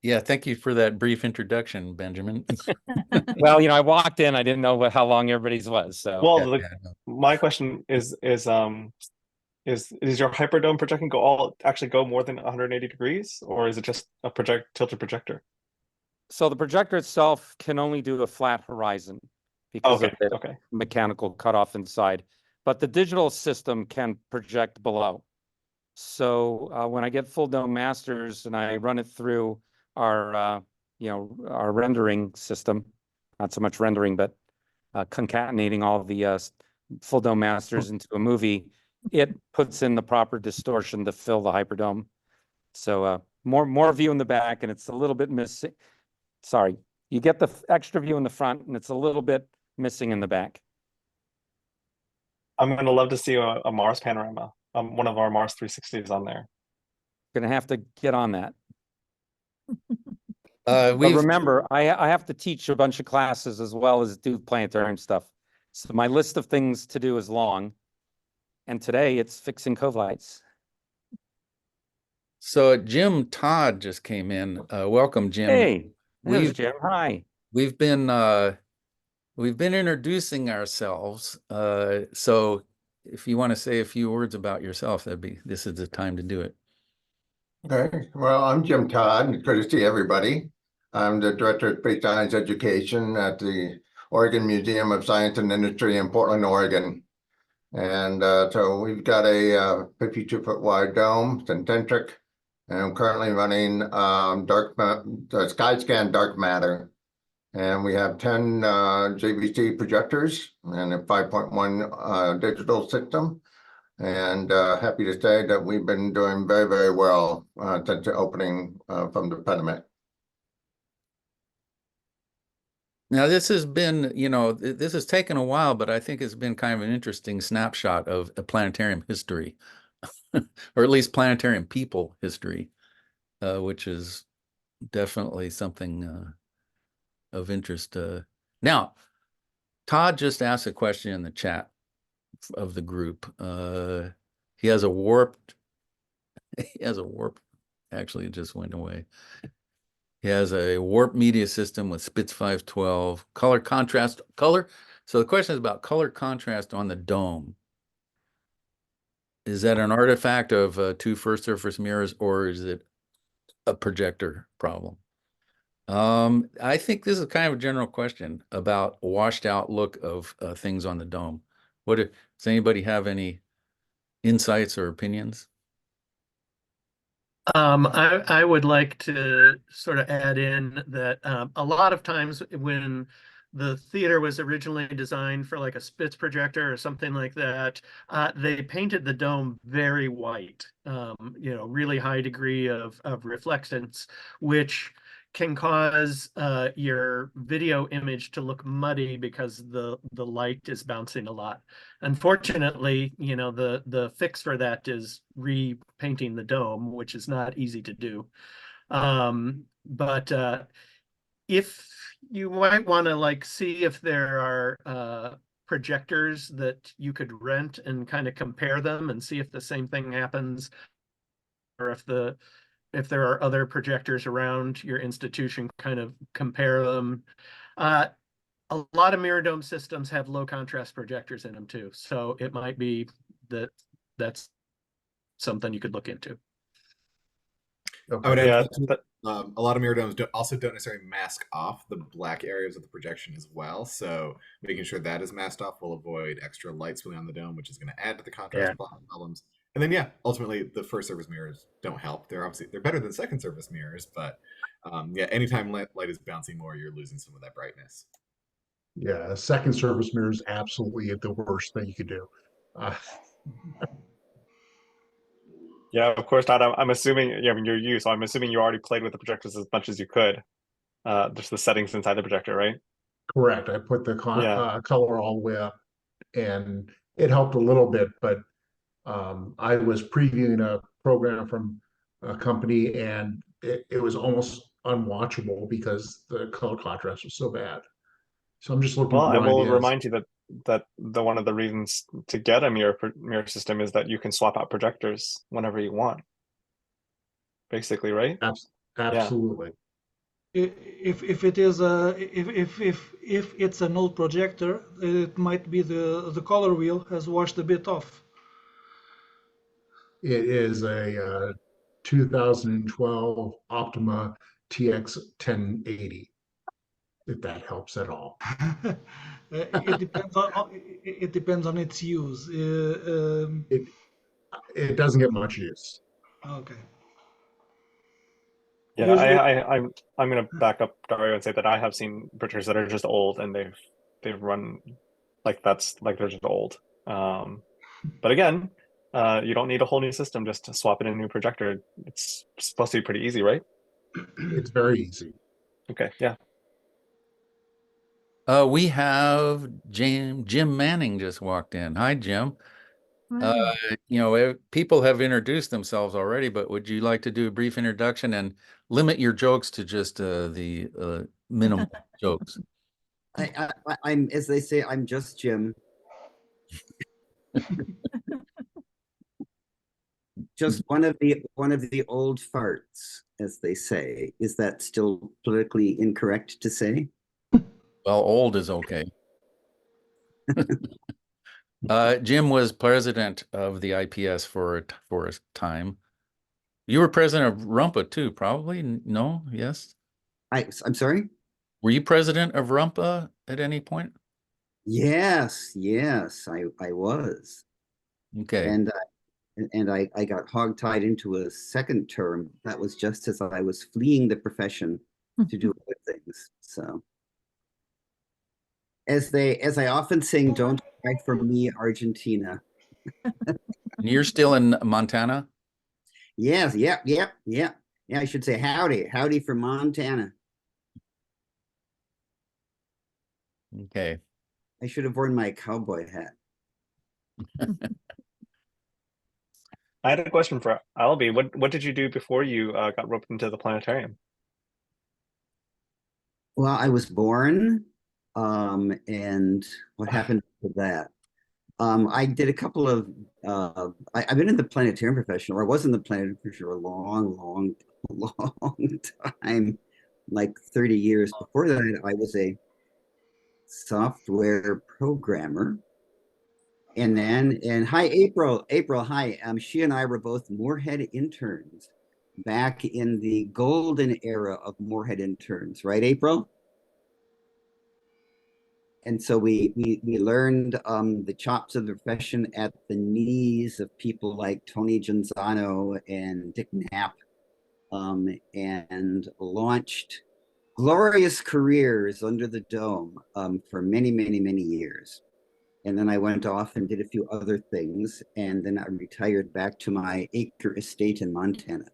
Yeah, thank you for that brief introduction, Benjamin. Well, I walked in, I didn't know how long everybody's was. So, well, my question is your hyperdome projection actually go more than 180 degrees, or is it just a tilted projector? So the projector itself can only do a flat horizon because of the mechanical cutoff inside. but the digital system can project below. So when I get full dome masters and I run it through our our rendering system, not so much rendering, but concatenating all the full dome masters into a movie, it puts in the proper distortion to fill the hyperdome. So more view in the back, and it's a little bit missing. Sorry, you get the extra view in the front, and it's a little bit missing in the back. I'm gonna love to see a Mars panorama. One of our Mars 360s on there. Gonna have to get on that. But remember, I have to teach a bunch of classes as well as do planetarium stuff. So my list of things to do is long. And today it's fixing cove lights. So Jim Todd just came in. Welcome, Jim. Hey, there's Jim. Hi. We've been introducing ourselves. So if you want to say a few words about yourself, this is the time to do it. Okay, well, I'm Jim Todd. Good to see everybody. I'm the Director of Space Science Education at the Oregon Museum of Science and Industry in Portland, Oregon. And so we've got a 52-foot wide dome, cententric, and I'm currently running SkyScan dark matter. And we have 10 JVC projectors and a 5.1 digital system. And happy to say that we've been doing very, very well since the opening from the pandemic. Now, this has been, this has taken a while, but I think it's been kind of an interesting snapshot of a planetarium history, or at least planetarium people history, which is definitely something of interest. Now, Todd just asked a question in the chat of the group. He has a warped, actually it just went away. He has a warp media system with Spitz 512, color contrast, So the question is about color contrast on the dome. Is that an artifact of two first surface mirrors, or is it a projector problem? I think this is kind of a general question about a washed out look of things on the dome. Does anybody have any insights or opinions? I would like to sort of add in that a lot of times when the theater was originally designed for like a Spitz projector or something like that, they painted the dome very white, really high degree of reflectance, which can cause your video image to look muddy because the light is bouncing a lot. Unfortunately, the fix for that is repainting the dome, which is not easy to do. But if you might want to see if there are projectors that you could rent and kind of compare them and see if the same thing happens, or if there are other projectors around your institution, kind of compare them. A lot of mirror dome systems have low contrast projectors in them too. So it might be that's something you could look into. I would add a lot of mirror domes also don't necessarily mask off the black areas of the projection as well. So making sure that is masked off will avoid extra light spilling on the dome, which is going to add to the contrast problems. And then, ultimately the first surface mirrors don't help. They're better than second surface mirrors, but anytime light is bouncing more, you're losing some of that brightness. Yeah, second surface mirror is absolutely the worst thing you could do. Yeah, of course, Todd. I'm assuming, you're you, so I'm assuming you already played with the projectors as much as you could. Just the settings inside the projector, right? Correct. I put the color all the way up, and it helped a little bit, but I was previewing a program from a company, and it was almost unwatchable because the color contrast was so bad. So I'm just looking Well, for I will ideas. remind you that the one of the reasons to get a mirror system is that you can swap out projectors whenever you want. Basically, right? Absolutely. If it is if it's an old projector, it might be the color wheel has washed a bit off. It is a 2012 Optima TX 1080. if that helps at all. It depends on its use. It doesn't get much use. Okay. Yeah, Usually, I'm gonna back up Dario and say that I have seen printers that are just old and they've run like they're just old. But again, you don't need a whole new system just to swap in a new projector. It's supposed to be pretty easy, right? It's very easy. Okay, yeah. We have Jim Manning just walked in. Hi, Jim. Wow. People have introduced themselves already, but would you like to do a brief introduction and limit your jokes to just the minimal jokes? I'm, as they say, I'm just Jim. Just one of the old farts, as they say. Is that still politically incorrect to say? Well, old is okay. Jim was president of the IPS for a time. You were president of Rumpa too, probably? No? Yes? I'm sorry? Were you president of Rumpa at any point? Yes, I was. Okay. And I got hogtied into a second term. That was just as I was fleeing the profession to do other things. So as I often sing, don't cry for me, Argentina. And you're still in Montana? Yes, yep. Yeah, I should say howdy from Montana. Okay. I should have worn my cowboy hat. I had a question for Albie. What did you do before you got roped into the planetarium? Well, I was born, and what happened to that? I did a couple of, I've been in the planetarium profession, or I was in the planetarium profession for a long time, like 30 years. Before that, I was a software programmer. And hi, April, hi. She and I were both Moorhead interns back in the golden era of Moorhead interns, right, April? And so we learned the chops of the profession at the knees of people like Tony Genzano and Dick Knapp, and launched glorious careers under the dome for many years. And then I went off and did a few other things, and then I retired back to my acre estate in Montana,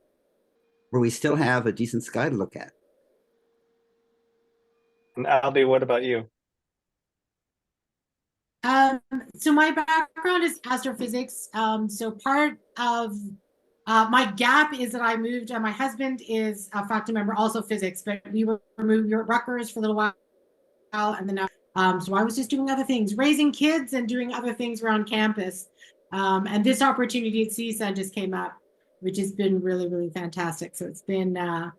where we still have a decent sky to look at. And Albie, what about you? So my background is astrophysics. So part of my gap is that I moved, my husband is a faculty member, also physics, but we were moved to Rutgers for a little while, and then so I was just doing other things, raising kids and doing other things around campus. And this opportunity at CSUN just came up, which has been really fantastic. So it's been a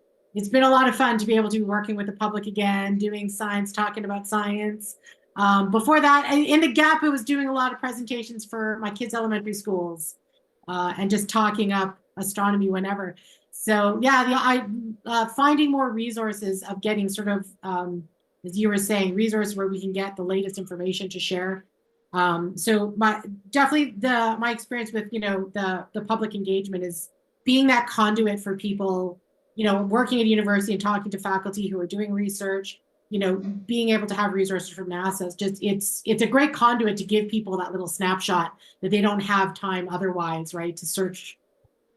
lot of fun to be able to be working with the public again, doing science, talking about science. Before that, in the gap, I was doing a lot of presentations for my kids' elementary schools, and just talking up astronomy whenever. So yeah, finding more resources of getting sort of, as you were saying, resources where we can get the latest information to share. So my experience with the public engagement is being that conduit for people, working at a university and talking to faculty who are doing research, being able to have resources from NASA. It's a great conduit to give people that little snapshot that they don't have time otherwise, right, to search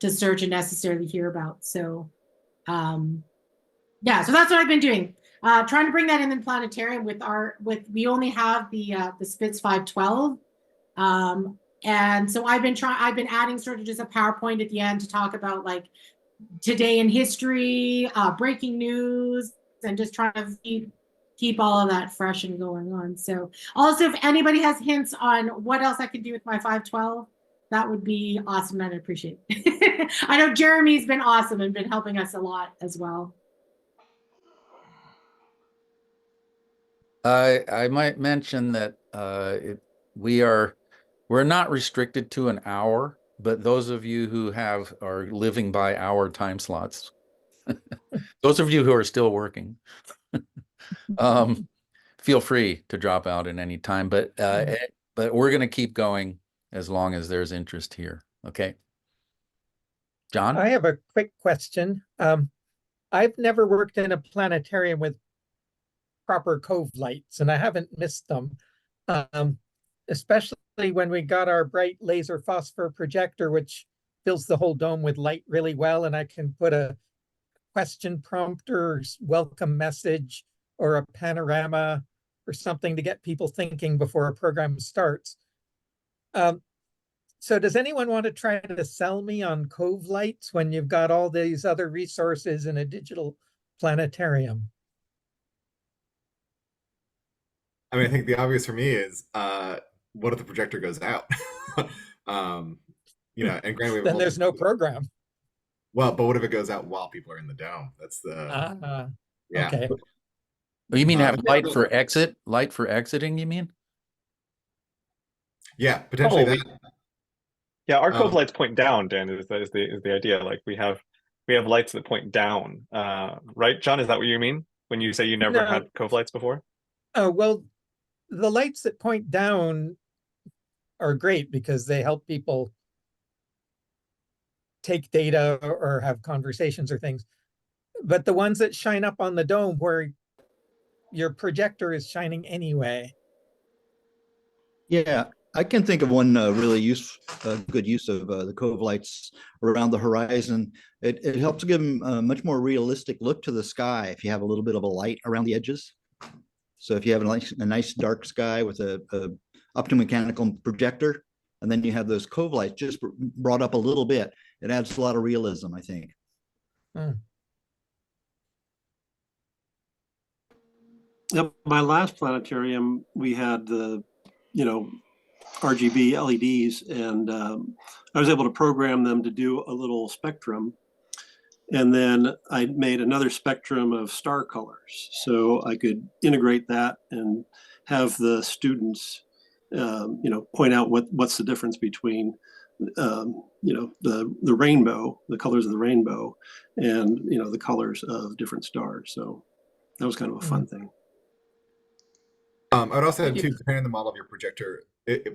and necessarily hear about. So yeah, so that's what I've been doing. Trying to bring that in the planetarium we only have the Spitz 512. And so I've been adding sort of just a PowerPoint at the end to talk about like today in history, breaking news, and just trying to keep all of that fresh and going on. So also, if anybody has hints on what else I could do with my 512, that would be awesome, and I'd appreciate it. I know Jeremy's been awesome and been helping us a lot as well. I might mention that we're not restricted to an hour, but those of you who are living by hour time slots, those of you who are still working, Feel free to drop out at any time, but we're going to keep going as long as there's interest here. Okay. John? I have a quick question. I've never worked in a planetarium with proper cove lights, and I haven't missed them. Especially when we got our bright laser phosphor projector, which fills the whole dome with light really well, and I can put a question prompt or welcome message or a panorama or something to get people thinking before a program starts. So does anyone want to try to sell me on cove lights when you've got all these other resources in a digital planetarium? I mean, I think the obvious for me is, what if the projector goes out? You know, and granted, then there's no program. Well, but what if it goes out while people are in the dome? That's the yeah. Okay. Well, you mean have light for exit? Light for exiting, you mean? Yeah, potentially that. Yeah, our cove lights point down, Dan, is the idea. Like we have lights that point down. Right, John? Is that what you mean when you say you never had cove lights before? Oh, well, the lights that point down are great because they help people take data or have conversations or things. But the ones that shine up on the dome where your projector is shining anyway. Yeah, I can think of one really good use of the cove lights around the horizon. It helps give them a much more realistic look to the sky if you have a little bit of a light around the edges. So if you have a nice dark sky with a optomechanical projector, and then you have those cove lights just brought up a little bit, it adds a lot of realism, I think. Yep, my last planetarium, we had the, RGB LEDs, and I was able to program them to do a little spectrum. And then I made another spectrum of star colors, so I could integrate that and have the students, point out what's the difference between, the rainbow, the colors of the rainbow, and the colors of different stars. So that was kind of a fun thing. I'd also add too, depending on the model of your projector,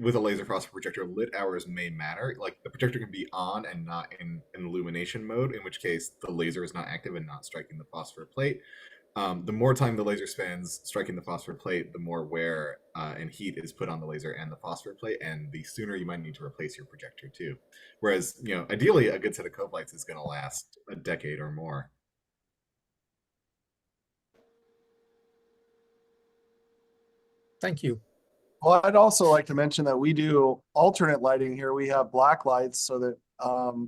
with a laser phosphor projector, lit hours may matter. Like the projector can be on and not in illumination mode, in which case the laser is not active and not striking the phosphor plate. The more time the laser spends striking the phosphor plate, the more wear and heat is put on the laser and the phosphor plate, and the sooner you might need to replace your projector too. Whereas, ideally, a good set of cove lights is going to last a decade or more. Thank you. Well, I'd also like to mention that we do alternate lighting here. We have black lights so that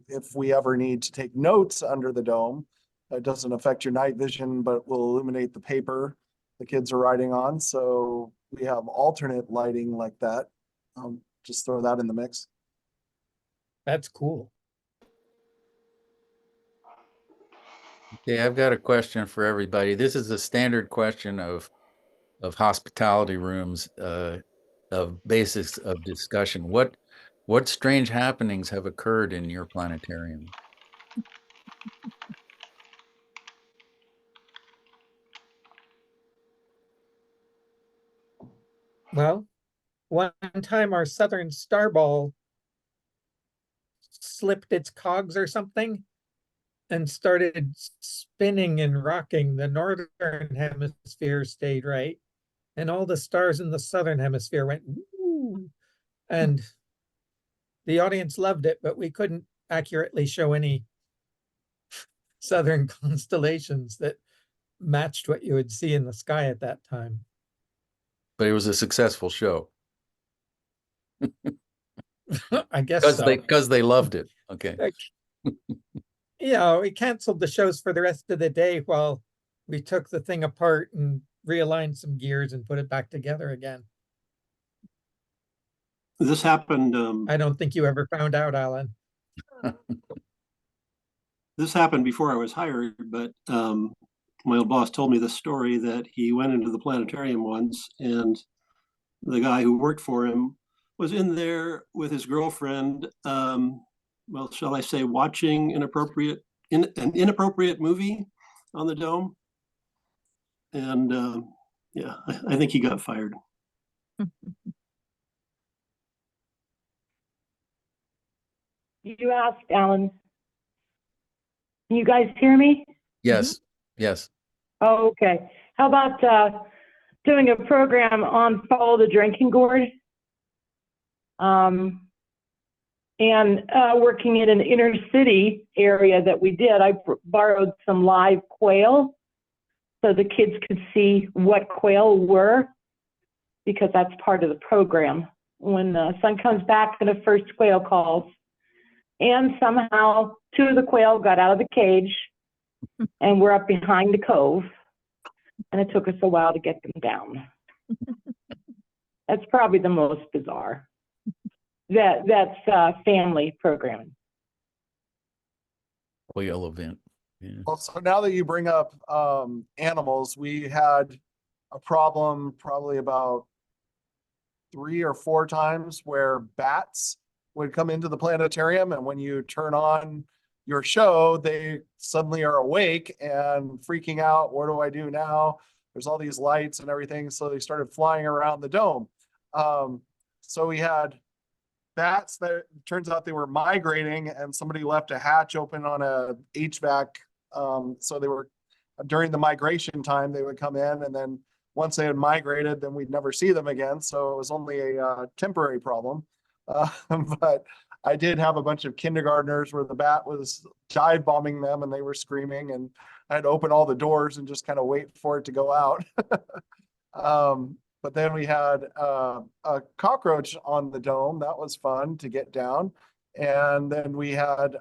if we ever need to take notes under the dome, it doesn't affect your night vision, but will illuminate the paper the kids are writing on. So we have alternate lighting like that. Just throw that in the mix. That's cool. Okay, I've got a question for everybody. This is a standard question of hospitality rooms, of basics of discussion. What strange happenings have occurred in your planetarium? Well, one time our Southern Star Ball slipped its cogs or something and started spinning and rocking. The northern hemisphere stayed right, and all the stars in the southern hemisphere went woo, and the audience loved it, but we couldn't accurately show any southern constellations that matched what you would see in the sky at that time. But it was a successful show. I guess so. Because they loved it. Okay. Yeah, we canceled the shows for the rest of the day while we took the thing apart and realigned some gears and put it back together again. This happened. I don't think you ever found out, Alan. This happened before I was hired, but my old boss told me the story that he went into the planetarium once, and the guy who worked for him was in there with his girlfriend. Well, shall I say, watching an inappropriate movie on the dome, and yeah, I think he got fired. You asked, Alan. Can you guys hear me? Yes, yes. Oh, okay. How about doing a program on Follow the Drinking Gourd? And working in an inner city area that we did, I borrowed some live quail so the kids could see what quail were, because that's part of the program. When the sun comes back, the first quail calls. And somehow 2 of the quail got out of the cage and were up behind the cove. And it took us a while to get them down. That's probably the most bizarre. That's family programming. Whale event. Yeah. Well, so now that you bring up animals, we had a problem probably about 3 or 4 times where bats would come into the planetarium, and when you turn on your show, they suddenly are awake and freaking out. What do I do now? There's all these lights and everything, so they started flying around the dome. So we had bats that turns out they were migrating, and somebody left a hatch open on a HVAC. So they were, during the migration time, they would come in, and then once they had migrated, then we'd never see them again. So it was only a temporary problem. But I did have a bunch of kindergartners where the bat was dive bombing them and they were screaming, and I had to open all the doors and just kind of wait for it to go out. But then we had a cockroach on the dome. That was fun to get down. And then we had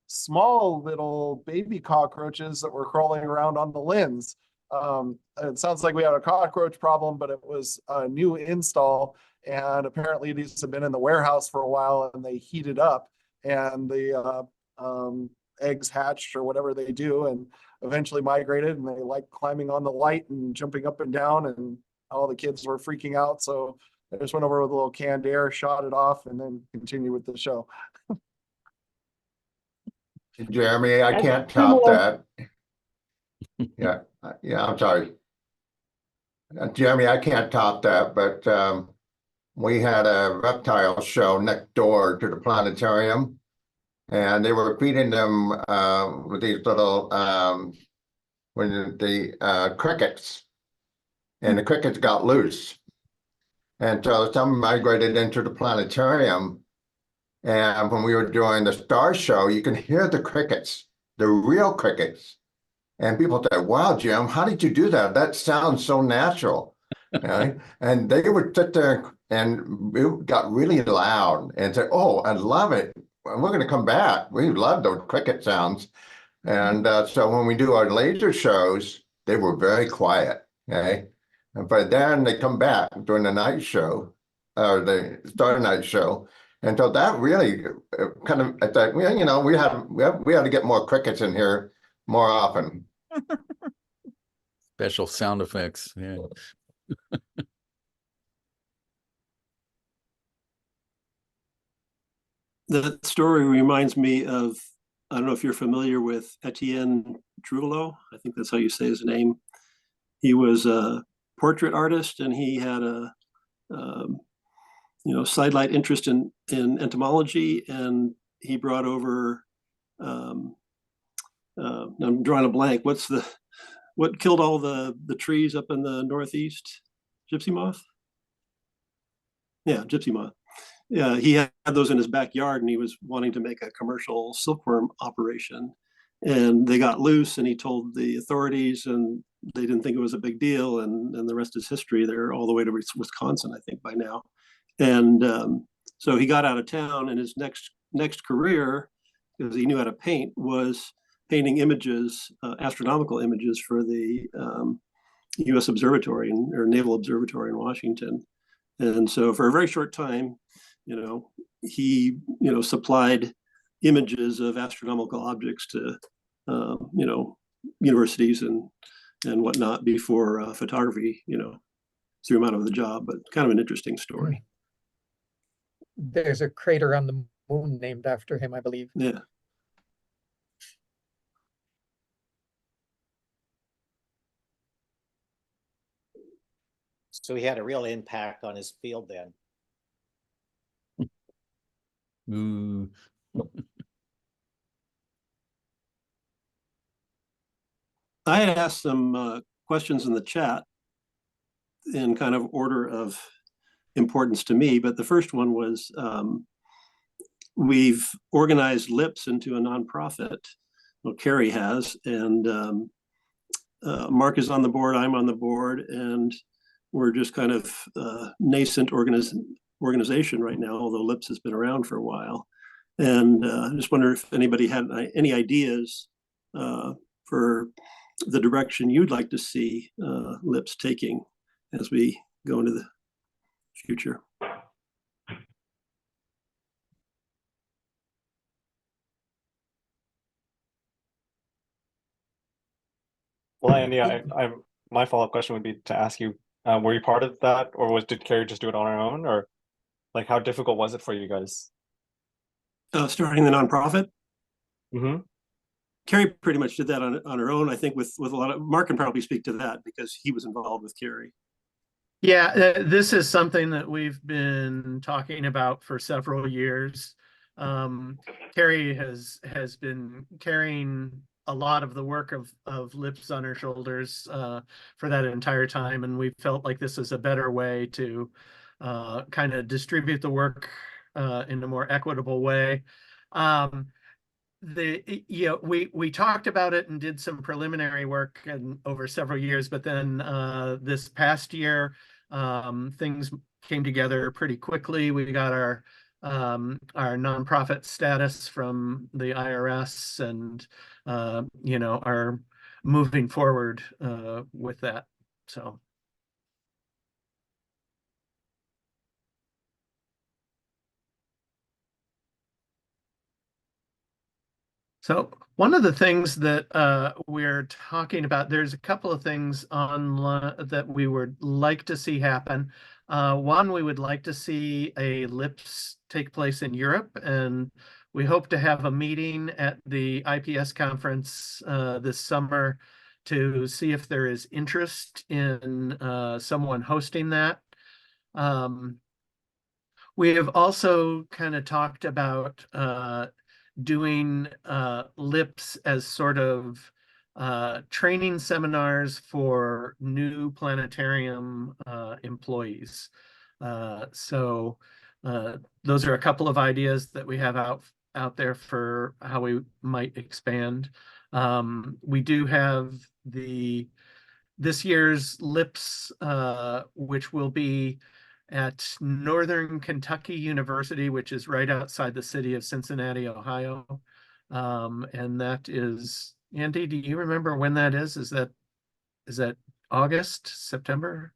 small little baby cockroaches that were crawling around on the lens. It sounds like we had a cockroach problem, but it was a new install. And apparently these have been in the warehouse for a while and they heated up, and the eggs hatched or whatever they do, and eventually migrated, and they like climbing on the light and jumping up and down, and all the kids were freaking out. So I just went over with a little canned air, shot it off, and then continued with the show. Jeremy, I can't top that. Yeah, I'm sorry. Jeremy, I can't top that, but we had a reptile show next door to the planetarium, and they were feeding them with these little crickets, and the crickets got loose. And so some migrated into the planetarium. And when we were doing the star show, you can hear the crickets, the real crickets. And people said, wow, Jim, how did you do that? That sounds so natural. Right? And they would sit there and it got really loud and say, oh, I love it. We're going to come back. We love those cricket sounds. And so when we do our laser shows, they were very quiet. Okay. But then they come back during the night show, or the Star Night show. And so that really kind of, I thought, well, you know, we had to get more crickets in here more often. Special sound effects. Yeah. That story reminds me of, I don't know if you're familiar with Etienne Drulot. I think that's how you say his name. He was a portrait artist, and he had a sidelight interest in entomology, and he brought over I'm drawing a blank. What killed all the trees up in the Northeast? Gypsy moth? Yeah, gypsy moth. Yeah, he had those in his backyard, and he was wanting to make a commercial silkworm operation, and they got loose, and he told the authorities, and they didn't think it was a big deal, and the rest is history. They're all the way to Wisconsin, I think, by now. And so he got out of town, and his next career, because he knew how to paint, was painting images, astronomical images for the U.S. Observatory or Naval Observatory in Washington. And so for a very short time, he supplied images of astronomical objects to universities and whatnot before photography threw him out of the job. But kind of an interesting story. There's a crater on the moon named after him, I believe. Yeah. So he had a real impact on his field then. Ooh. I had asked some questions in the chat in kind of order of importance to me, but the first one was we've organized LIPS into a nonprofit. Well, Carrie has, and Mark is on the board, I'm on the board, and we're just kind of nascent organization right now, although LIPS has been around for a while. And I just wonder if anybody had any ideas for the direction you'd like to see LIPS taking as we go into the future. Well, Andy, my follow-up question would be to ask you, were you part of that, or did Carrie just do it on her own, or like how difficult was it for you guys? Starting the nonprofit? Mm-hmm. Carrie pretty much did that on her own, I think, with a lot of, Mark can probably speak to that because he was involved with Carrie. Yeah, this is something that we've been talking about for several years. Carrie has been carrying a lot of the work of LIPS on her shoulders for that entire time, and we felt like this is a better way to kind of distribute the work in a more equitable way. We talked about it and did some preliminary work and over several years, but then this past year things came together pretty quickly. We got our nonprofit status from the IRS, and are moving forward with that. So. So one of the things that we're talking about, there's a couple of things online that we would like to see happen. One, we would like to see a LIPS take place in Europe, and we hope to have a meeting at the IPS conference this summer to see if there is interest in someone hosting that. We have also kind of talked about doing LIPS as sort of training seminars for new planetarium employees. So those are a couple of ideas that we have out there for how we might expand. We do have this year's LIPS, which will be at Northern Kentucky University, which is right outside the city of Cincinnati, Ohio. And that is, Andy, do you remember when that is? Is that August, September?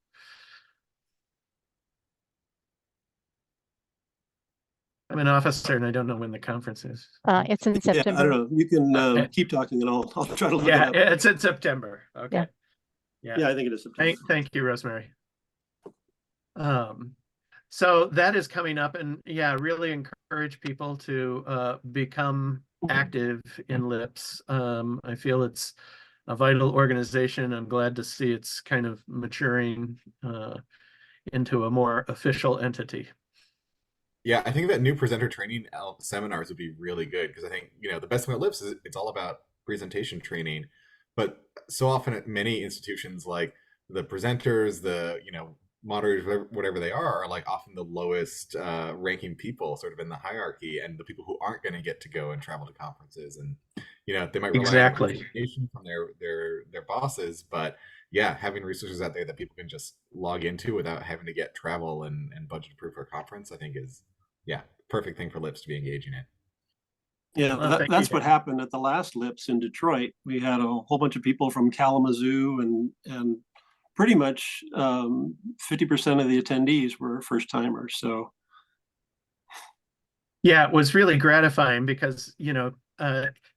I'm an officer and I don't know when the conference is. It's in September. Yeah, I don't know. You can keep talking and I'll try to look it up. Yeah, it's in September. Okay. Yeah, I think it is September. Thank you, Rosemary. So that is coming up, and yeah, really encourage people to become active in LIPS. I feel it's a vital organization. I'm glad to see it's kind of maturing into a more official entity. Yeah, I think that new presenter training seminars would be really good, because I think, the best thing about LIPS is it's all about presentation training. But so often at many institutions, like the presenters, the, moderators, whatever they are like often the lowest ranking people sort of in the hierarchy, and the people who aren't going to get to go and travel to conferences, and they might rely on information from their bosses, but yeah, having resources out there that people can just log into without having to get travel and budget approved for a conference, I think is perfect thing for LIPS to be engaging in. Yeah, that's what happened at the last LIPS in Detroit. We had a whole bunch of people from Kalamazoo, and pretty much 50% of the attendees were first timers. So yeah, it was really gratifying because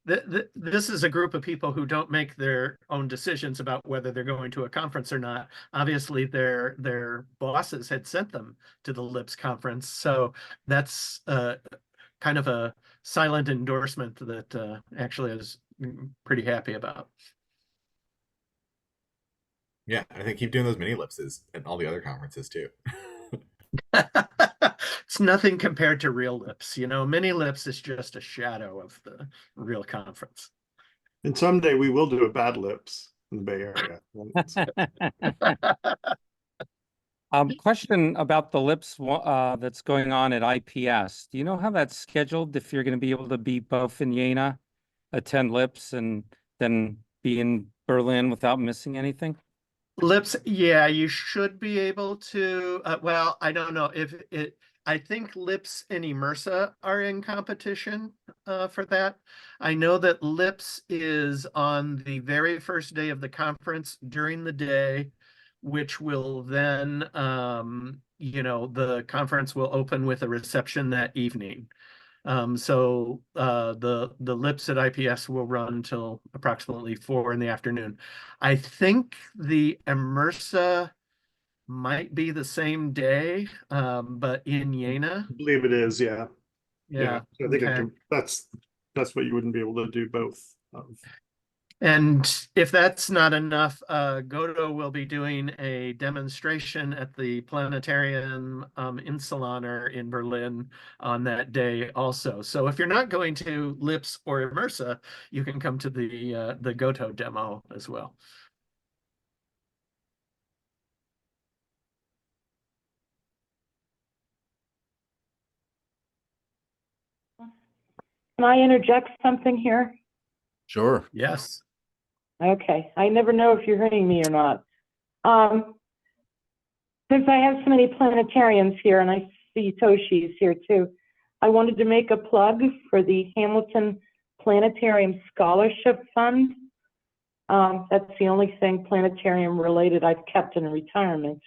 this is a group of people who don't make their own decisions about whether they're going to a conference or not. Obviously, their bosses had sent them to the LIPS conference, so that's kind of a silent endorsement that actually I was pretty happy about. Yeah, I think keep doing those mini ellipses and all the other conferences too. It's nothing compared to real lips. Mini lips is just a shadow of the real conference. And someday we will do a bad lips in the Bay Area. Question about the lips that's going on at IPS. Do you know how that's scheduled? If you're going to be able to be both in Jena, attend lips, and then be in Berlin without missing anything? Lips, yeah, you should be able to. Well, I don't know if it. I think Lips and Immersa are in competition for that. I know that Lips is on the very first day of the conference during the day, which will then, the conference will open with a reception that evening. So the lips at IPS will run till approximately 4 in the afternoon. I think the Immersa might be the same day, but in Jena. I believe it is, yeah. Yeah. So I think Okay. that's what you wouldn't be able to do both of. And if that's not enough, Godo will be doing a demonstration at the Planetarium in Solaner in Berlin on that day also. So if you're not going to Lips or Immersa, you can come to the Goto demo as well. Can I interject something here? Sure. Yes. Okay, I never know if you're hearing me or not. Since I have so many planetariums here, and I see Toshi's here too, I wanted to make a plug for the Hamilton Planetarium Scholarship Fund. That's the only thing planetarium related I've kept in retirement.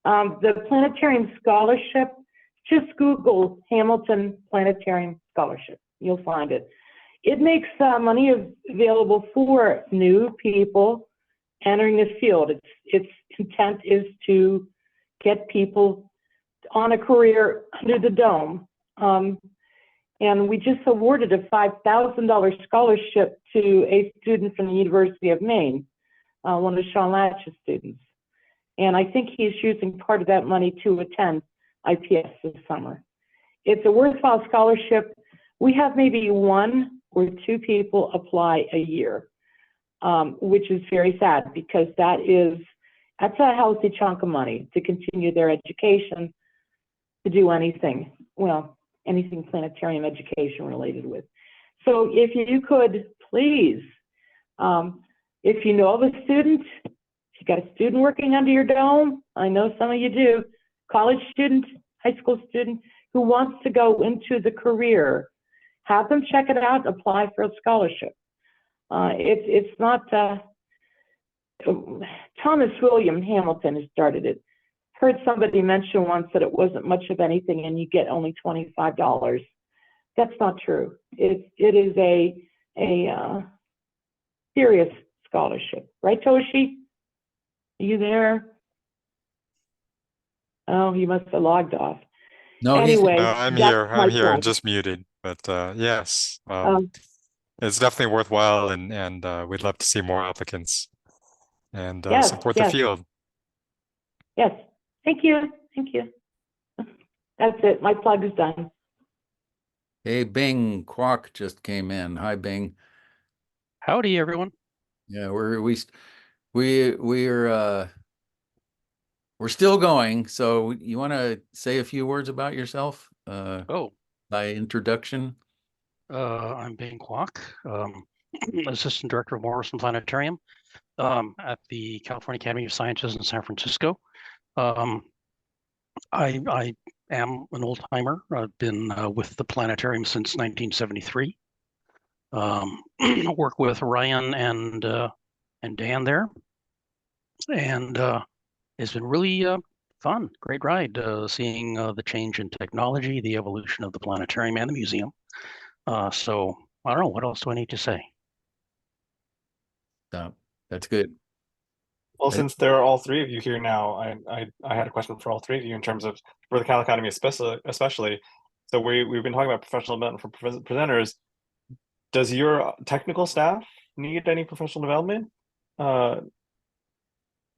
The Planetarium Scholarship, just Google Hamilton Planetarium Scholarship. You'll find it. It makes money available for new people entering the field. Its intent is to get people on a career under the dome. And we just awarded a $5,000 scholarship to a student from the University of Maine, one of Sean Latch's students. And I think he's using part of that money to attend IPS this summer. It's a worthwhile scholarship. We have maybe 1 or 2 people apply a year, which is very sad because that's a healthy chunk of money to continue their education, to do anything, anything planetarium education related with. So if you could please, if you know of a student, if you got a student working under your dome, I know some of you do, college student, high school student who wants to go into the career, have them check it out, apply for a scholarship. It's not, Thomas William Hamilton has started it. Heard somebody mention once that it wasn't much of anything and you get only $25. That's not true. It is a serious scholarship. Right, Toshi? Are you there? Oh, he must have logged off. No, anyway, No, I'm that's here. my I'm here and plug. just muted. But yes, it's definitely worthwhile, and we'd love to see more applicants and Yes, support the yes. field. Yes, thank you, thank you. That's it, my plug is done. Hey, Bing Kwok just came in. Hi, Bing. Howdy, everyone. Yeah, we're still going. So you want to say a few words about yourself? By introduction. I'm Ben Kwok, Assistant Director of Morrison Planetarium at the California Academy of Sciences in San Francisco. I am an old timer. I've been with the planetarium since 1973. Work with Ryan and Dan there, and it's been really fun, great ride, seeing the change in technology, the evolution of the planetarium and the museum. So I don't know, what else do I need to say? That's good. Well, since there are all 3 of you here now, I had a question for all 3 of you in terms of for the Cal Academy especially. So we've been talking about professional development for presenters. Does your technical staff need any professional development?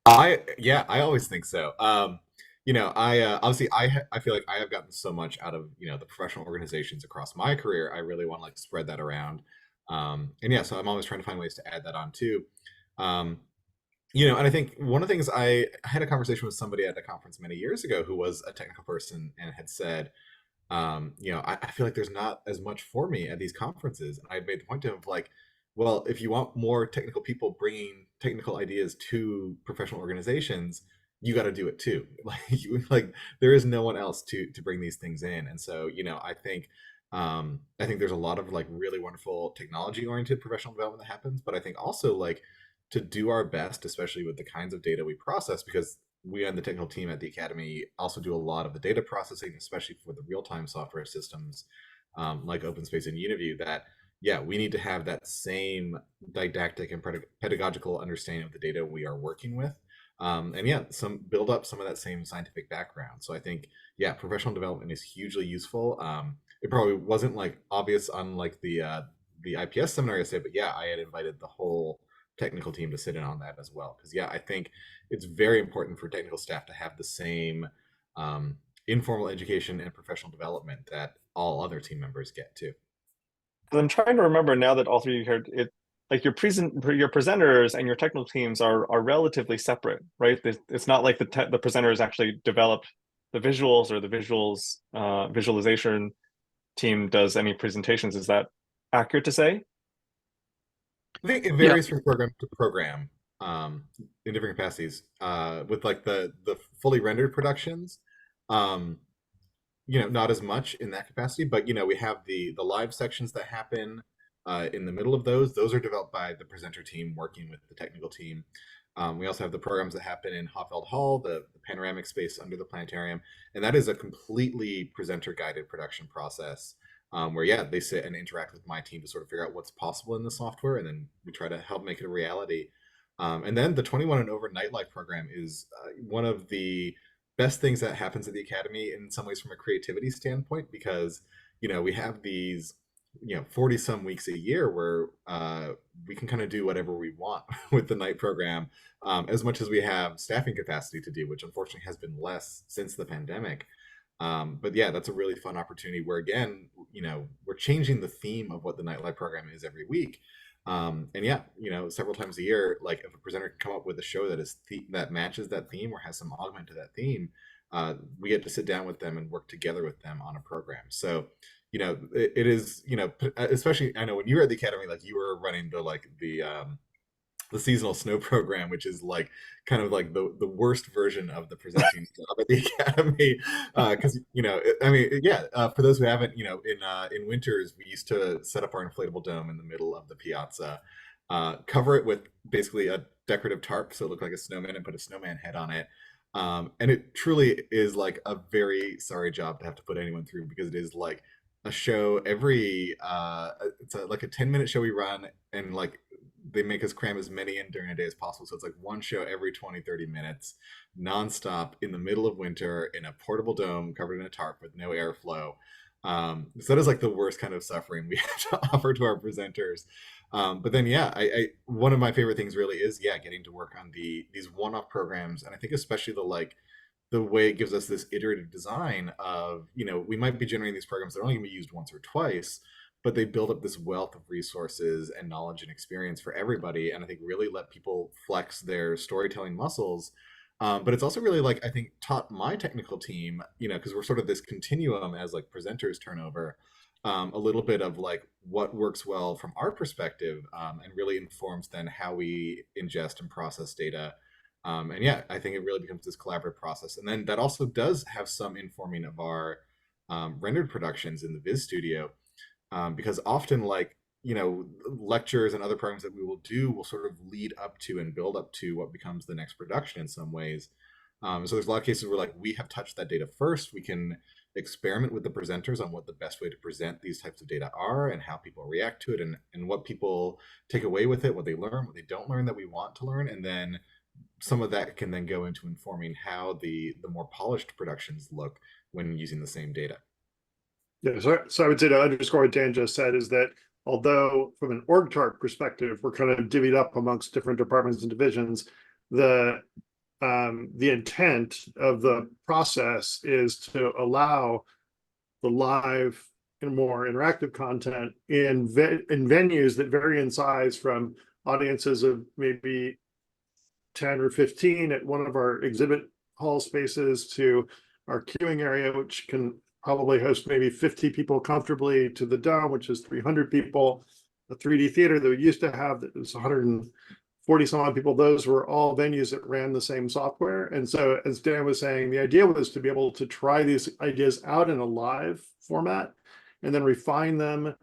I always think so. Obviously I feel like I have gotten so much out of, the professional organizations across my career. I really want to like spread that around. And yeah, so I'm always trying to find ways to add that on too. Um, and I think one of the things, I had a conversation with somebody at a conference many years ago who was a technical person and had said, I feel like there's not as much for me at these conferences. And I made the point to him of like, well, if you want more technical people bringing technical ideas to professional organizations, you got to do it too. Like there is no one else to bring these things in. And so, I think there's a lot of like really wonderful technology oriented professional development that happens, but I think also like to do our best, especially with the kinds of data we process, because we on the technical team at the Academy also do a lot of the data processing, especially for the real-time software systems like OpenSpace and UniView, that, yeah, we need to have that same didactic and pedagogical understanding of the data we are working with. And yeah, build up some of that same scientific background. So I think, yeah, professional development is hugely useful. It probably wasn't like obvious on like the IPS seminar yesterday, but yeah, I had invited the whole technical team to sit in on that as well. Because yeah, I think it's very important for technical staff to have the same informal education and professional development that all other team members get too. I'm trying to remember now that all three of you heard it, like your presenters and your technical teams are relatively separate, right? It's not like the presenters actually developed the visuals, or the visuals visualization team does any presentations. Is that accurate to say? I think it varies from program to program in different capacities. With like the fully rendered productions, not as much in that capacity, but we have the live sections that happen in the middle of those. Those are developed by the presenter team working with the technical team. We also have the programs that happen in Hoffeld Hall, the panoramic space under the planetarium, and that is a completely presenter guided production process. Where yeah, they sit and interact with my team to sort of figure out what's possible in the software, and then we try to help make it a reality. And then the 21 and over nightlife program is one of the best things that happens at the Academy in some ways from a creativity standpoint, because we have these 40 some weeks a year where we can kind of do whatever we want with the night program, as much as we have staffing capacity to do, which unfortunately has been less since the pandemic. But yeah, that's a really fun opportunity where again, we're changing the theme of what the nightlife program is every week. And yeah, several times a year, like if a presenter can come up with a show that is that matches that theme or has some augment to that theme, we get to sit down with them and work together with them on a program. So, it is, especially I know when you were at the Academy, like you were running the seasonal snow program, which is like kind of like the worst version of the presenting job at the Academy. Because for those who haven't, in winters we used to set up our inflatable dome in the middle of the piazza, cover it with basically a decorative tarp so it looked like a snowman, and put a snowman head on it. And it truly is like a very sorry job to have to put anyone through, because it is like a show every it's like a 10-minute show we run, and like they make us cram as many in during a day as possible. So it's like one show every 20-30 minutes nonstop in the middle of winter in a portable dome covered in a tarp with no airflow. So that is like the worst kind of suffering we have to offer to our presenters. But then yeah, I one of my favorite things really is getting to work on these one-off programs. And I think especially the way it gives us this iterative design of, we might be generating these programs that are only gonna be used once or twice, but they build up this wealth of resources and knowledge and experience for everybody, and I think really let people flex their storytelling muscles. But it's also really like, I think, taught my technical team, because we're sort of this continuum as like presenters turnover, a little bit of like what works well from our perspective, and really informs then how we ingest and process data. And yeah, I think it really becomes this collaborative process. And then that also does have some informing of our rendered productions in the Viz Studio. Because often lectures and other programs that we will do will sort of lead up to and build up to what becomes the next production in some ways. So there's a lot of cases where like we have touched that data first. We can experiment with the presenters on what the best way to present these types of data are, and how people react to it, and what people take away with it, what they learn, what they don't learn that we want to learn. And then some of that can then go into informing how the more polished productions look when using the same data. Yeah, so I would say to underscore what Dan just said is that although from an org chart perspective, we're kind of divvied up amongst different departments and divisions, the the intent of the process is to allow the live and more interactive content in venues that vary in size, from audiences of maybe 10 or 15 at one of our exhibit hall spaces to our queuing area, which can probably host maybe 50 people comfortably, to the Dome, which is 300 people. The 3D theater that we used to have that was 140 some odd people, those were all venues that ran the same software. And so, as Dan was saying, the idea was to be able to try these ideas out in a live format and then refine them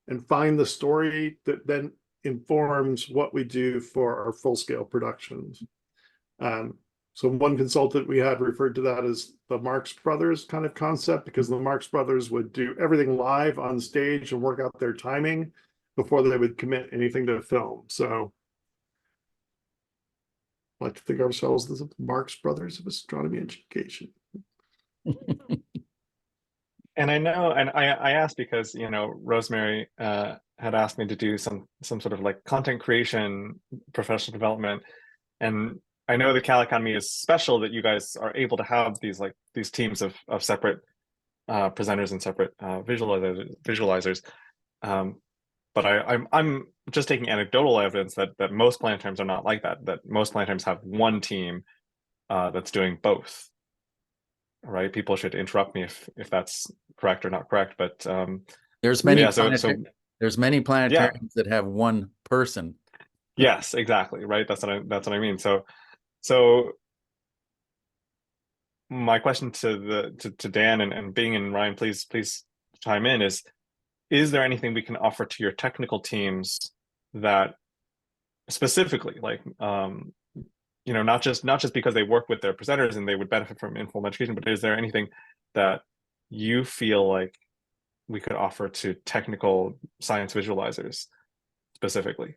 and find the story that then informs what we do for our full-scale productions. So one consultant we had referred to that as the Marx Brothers kind of concept, because the Marx Brothers would do everything live on stage and work out their timing before they would commit anything to film. So I like to think of ourselves as the Marx Brothers of astronomy education. And I know, and I asked because, you know, Rosemary had asked me to do some sort of like content creation, professional development. And I know the Cal Academy is special that you guys are able to have these teams of separate presenters and separate visualizers. But I'm just taking anecdotal evidence that most planetariums are not like that. That most planetariums have one team that's doing both. Right? People should interrupt me if that's correct or not correct. But there's many yeah, there's many planetariums that have one person. Yes, exactly. Right. That's what I mean. So my question to Dan and Bing and Ryan, please chime in, is there anything we can offer to your technical teams that specifically, like, you know, not just because they work with their presenters and they would benefit from informal education, but is there anything that you feel like we could offer to technical science visualizers specifically?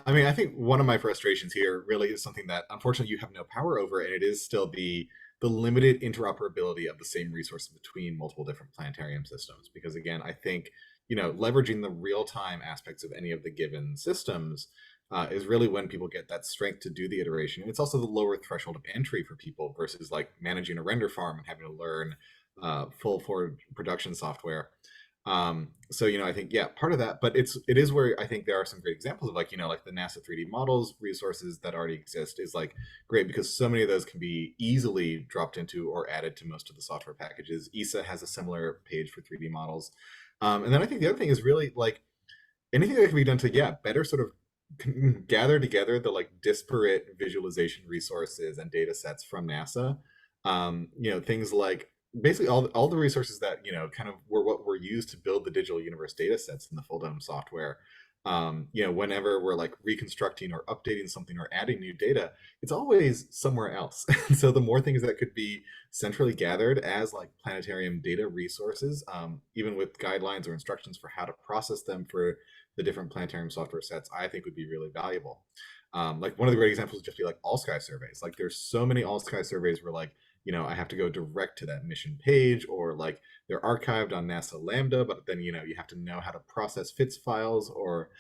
I mean, I think one of my frustrations here really is something that unfortunately you have no power over, and it is still the limited interoperability of the same resources between multiple different planetarium systems. Because again, I think, you know, leveraging the real-time aspects of any of the given systems is really when people get that strength to do the iteration. And it's also the lower threshold of entry for people versus like managing a render farm and having to learn full forward production software. So, you know, I think, yeah, part of that, but it is where I think there are some great examples of, like, you know, like the NASA 3D models resources that already exist is like great, because so many of those can be easily dropped into or added to most of the software packages. ESA has a similar page for 3D models. And then I think the other thing is really like anything that can be done to, yeah, better sort of gather together the like disparate visualization resources and data sets from NASA. You know, things like basically all the resources that, you know, kind of what were used to build the digital universe data sets in the full dome software. You know, whenever we're like reconstructing or updating something or adding new data, it's always somewhere else. So the more things that could be centrally gathered as like planetarium data resources, even with guidelines or instructions for how to process them for the different planetarium software sets, I think would be really valuable. Like one of the great examples would just be like all sky surveys. Like there's so many all sky surveys where, like, you know, I have to go direct to that mission page, or like they're archived on NASA Lambda, but then, you know, you have to know how to process FITS files or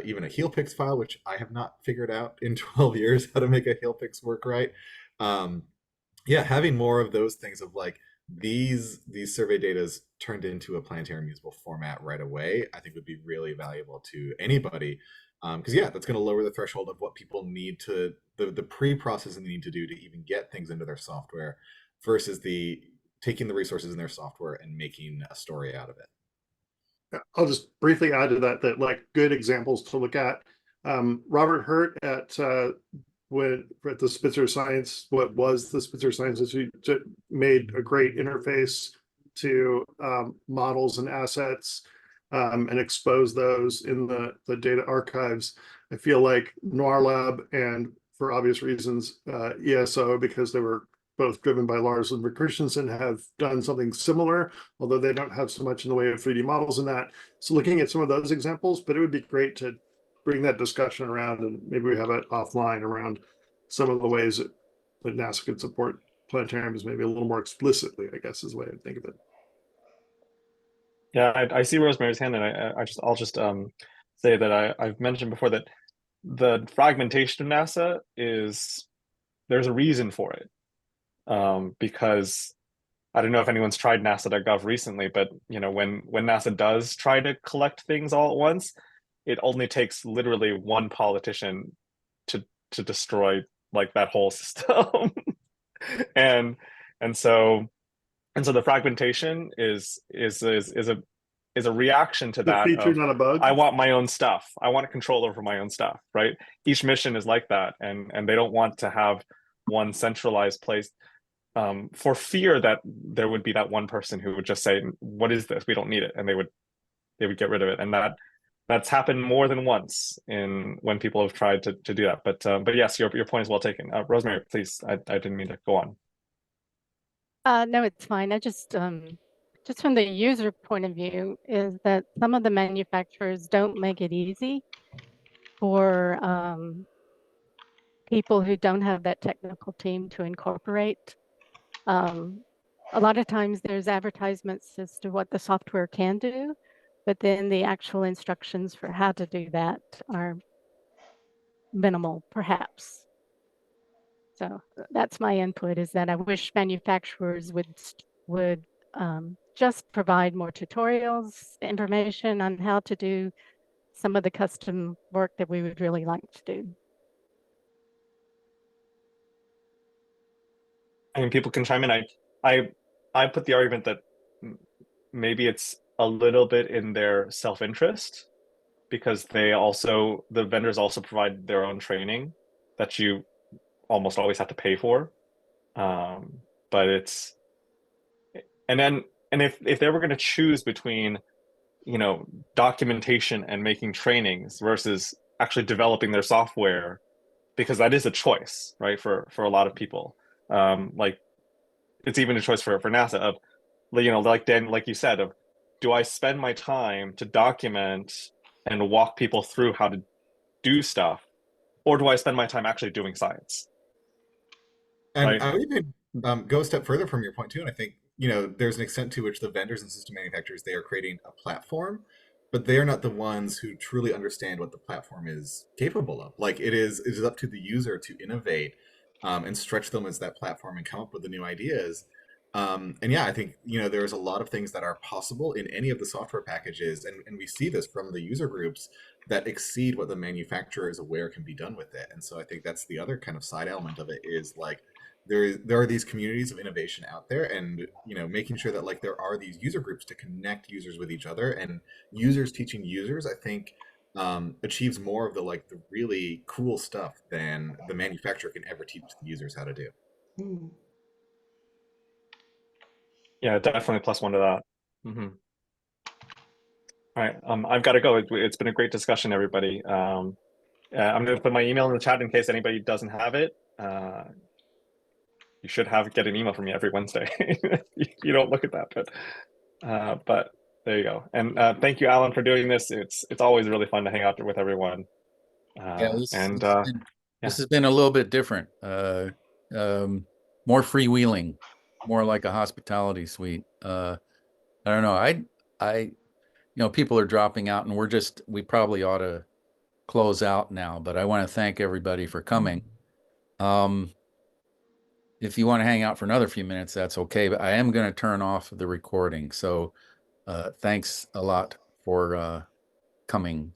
even a HealPix file, which I have not figured out in 12 years how to make a HealPix work right. Yeah, having more of those things of like these survey data's turned into a planetarium usable format right away, I think would be really valuable to anybody. Because yeah, that's going to lower the threshold of what people need to, the pre-processing they need to do to even get things into their software, versus the taking the resources in their software and making a story out of it. I'll just briefly add to that like good examples to look at. Robert Hurt at the Spitzer Science, what was the Spitzer Science Institute, made a great interface to models and assets, and expose those in the data archives. I feel like Noir Lab and, for obvious reasons, ESO, because they were both driven by Lars Lindberg Christensen, have done something similar, although they don't have so much in the way of 3D models in that. So looking at some of those examples, but it would be great to bring that discussion around, and maybe we have it offline around some of the ways that NASA could support planetariums maybe a little more explicitly, I guess is the way I think of it. Yeah, I see Rosemary's hand, and I'll just say that I've mentioned before that the fragmentation of NASA is there's a reason for it. Because I don't know if anyone's tried NASA.gov recently, but when NASA does try to collect things all at once, it only takes literally one politician to destroy like that whole system. and and so the fragmentation is a reaction to The that feature, of, not a bug. I want my own stuff. I want control over my own stuff, right? Each mission is like that, and they don't want to have one centralized place, for fear that there would be that one person who would just say, "What is this? We don't need it," and they would get rid of it. And that's happened more than once in when people have tried to do that. But yes, your point is well taken. Rosemary, please. I didn't mean to go on. No, it's fine. I just from the user point of view, is that some of the manufacturers don't make it easy for people who don't have that technical team to incorporate. A lot of times there's advertisements as to what the software can do, but then the actual instructions for how to do that are minimal, perhaps. So that's my input, is that I wish manufacturers would just provide more tutorials, information on how to do some of the custom work that we would really like to do. I mean, people can chime in. I put the argument that maybe it's a little bit in their self-interest, because the vendors also provide their own training that you almost always have to pay for. But it's, and if they were going to choose between documentation and making trainings versus actually developing their software, because that is a choice, right, for a lot of people. Like, it's even a choice for NASA of, like Dan, like you said, of, do I spend my time to document and walk people through how to do stuff, or do I spend my time actually doing science? And Right? I would even go a step further from your point too. And I think, there's an extent to which the vendors and system manufacturers, they are creating a platform, but they are not the ones who truly understand what the platform is capable of. Like, it is up to the user to innovate and stretch them as that platform and come up with the new ideas. And yeah, I think, there's a lot of things that are possible in any of the software packages. And we see this from the user groups that exceed what the manufacturer is aware can be done with it. And so I think that's the other kind of side element of it, is like, there are these communities of innovation out there, and making sure that like there are these user groups to connect users with each other, and users teaching users, I think achieves more of the really cool stuff than the manufacturer can ever teach the users how to do. Yeah, definitely plus one to that. Mm-hmm. All right, I've got to go. It's been a great discussion, everybody. I'm going to put my email in the chat in case anybody doesn't have it. You should get an email from me every Wednesday. You don't look at that, but there you go. And thank you, Alan, for doing this. It's always really fun to hang out with everyone. This has been a little bit different. More freewheeling, more like a hospitality suite. I don't know. People are dropping out, and we probably ought to close out now, but I want to thank everybody for coming. If you want to hang out for another few minutes, that's okay, but I am going to turn off the recording. So thanks a lot for coming.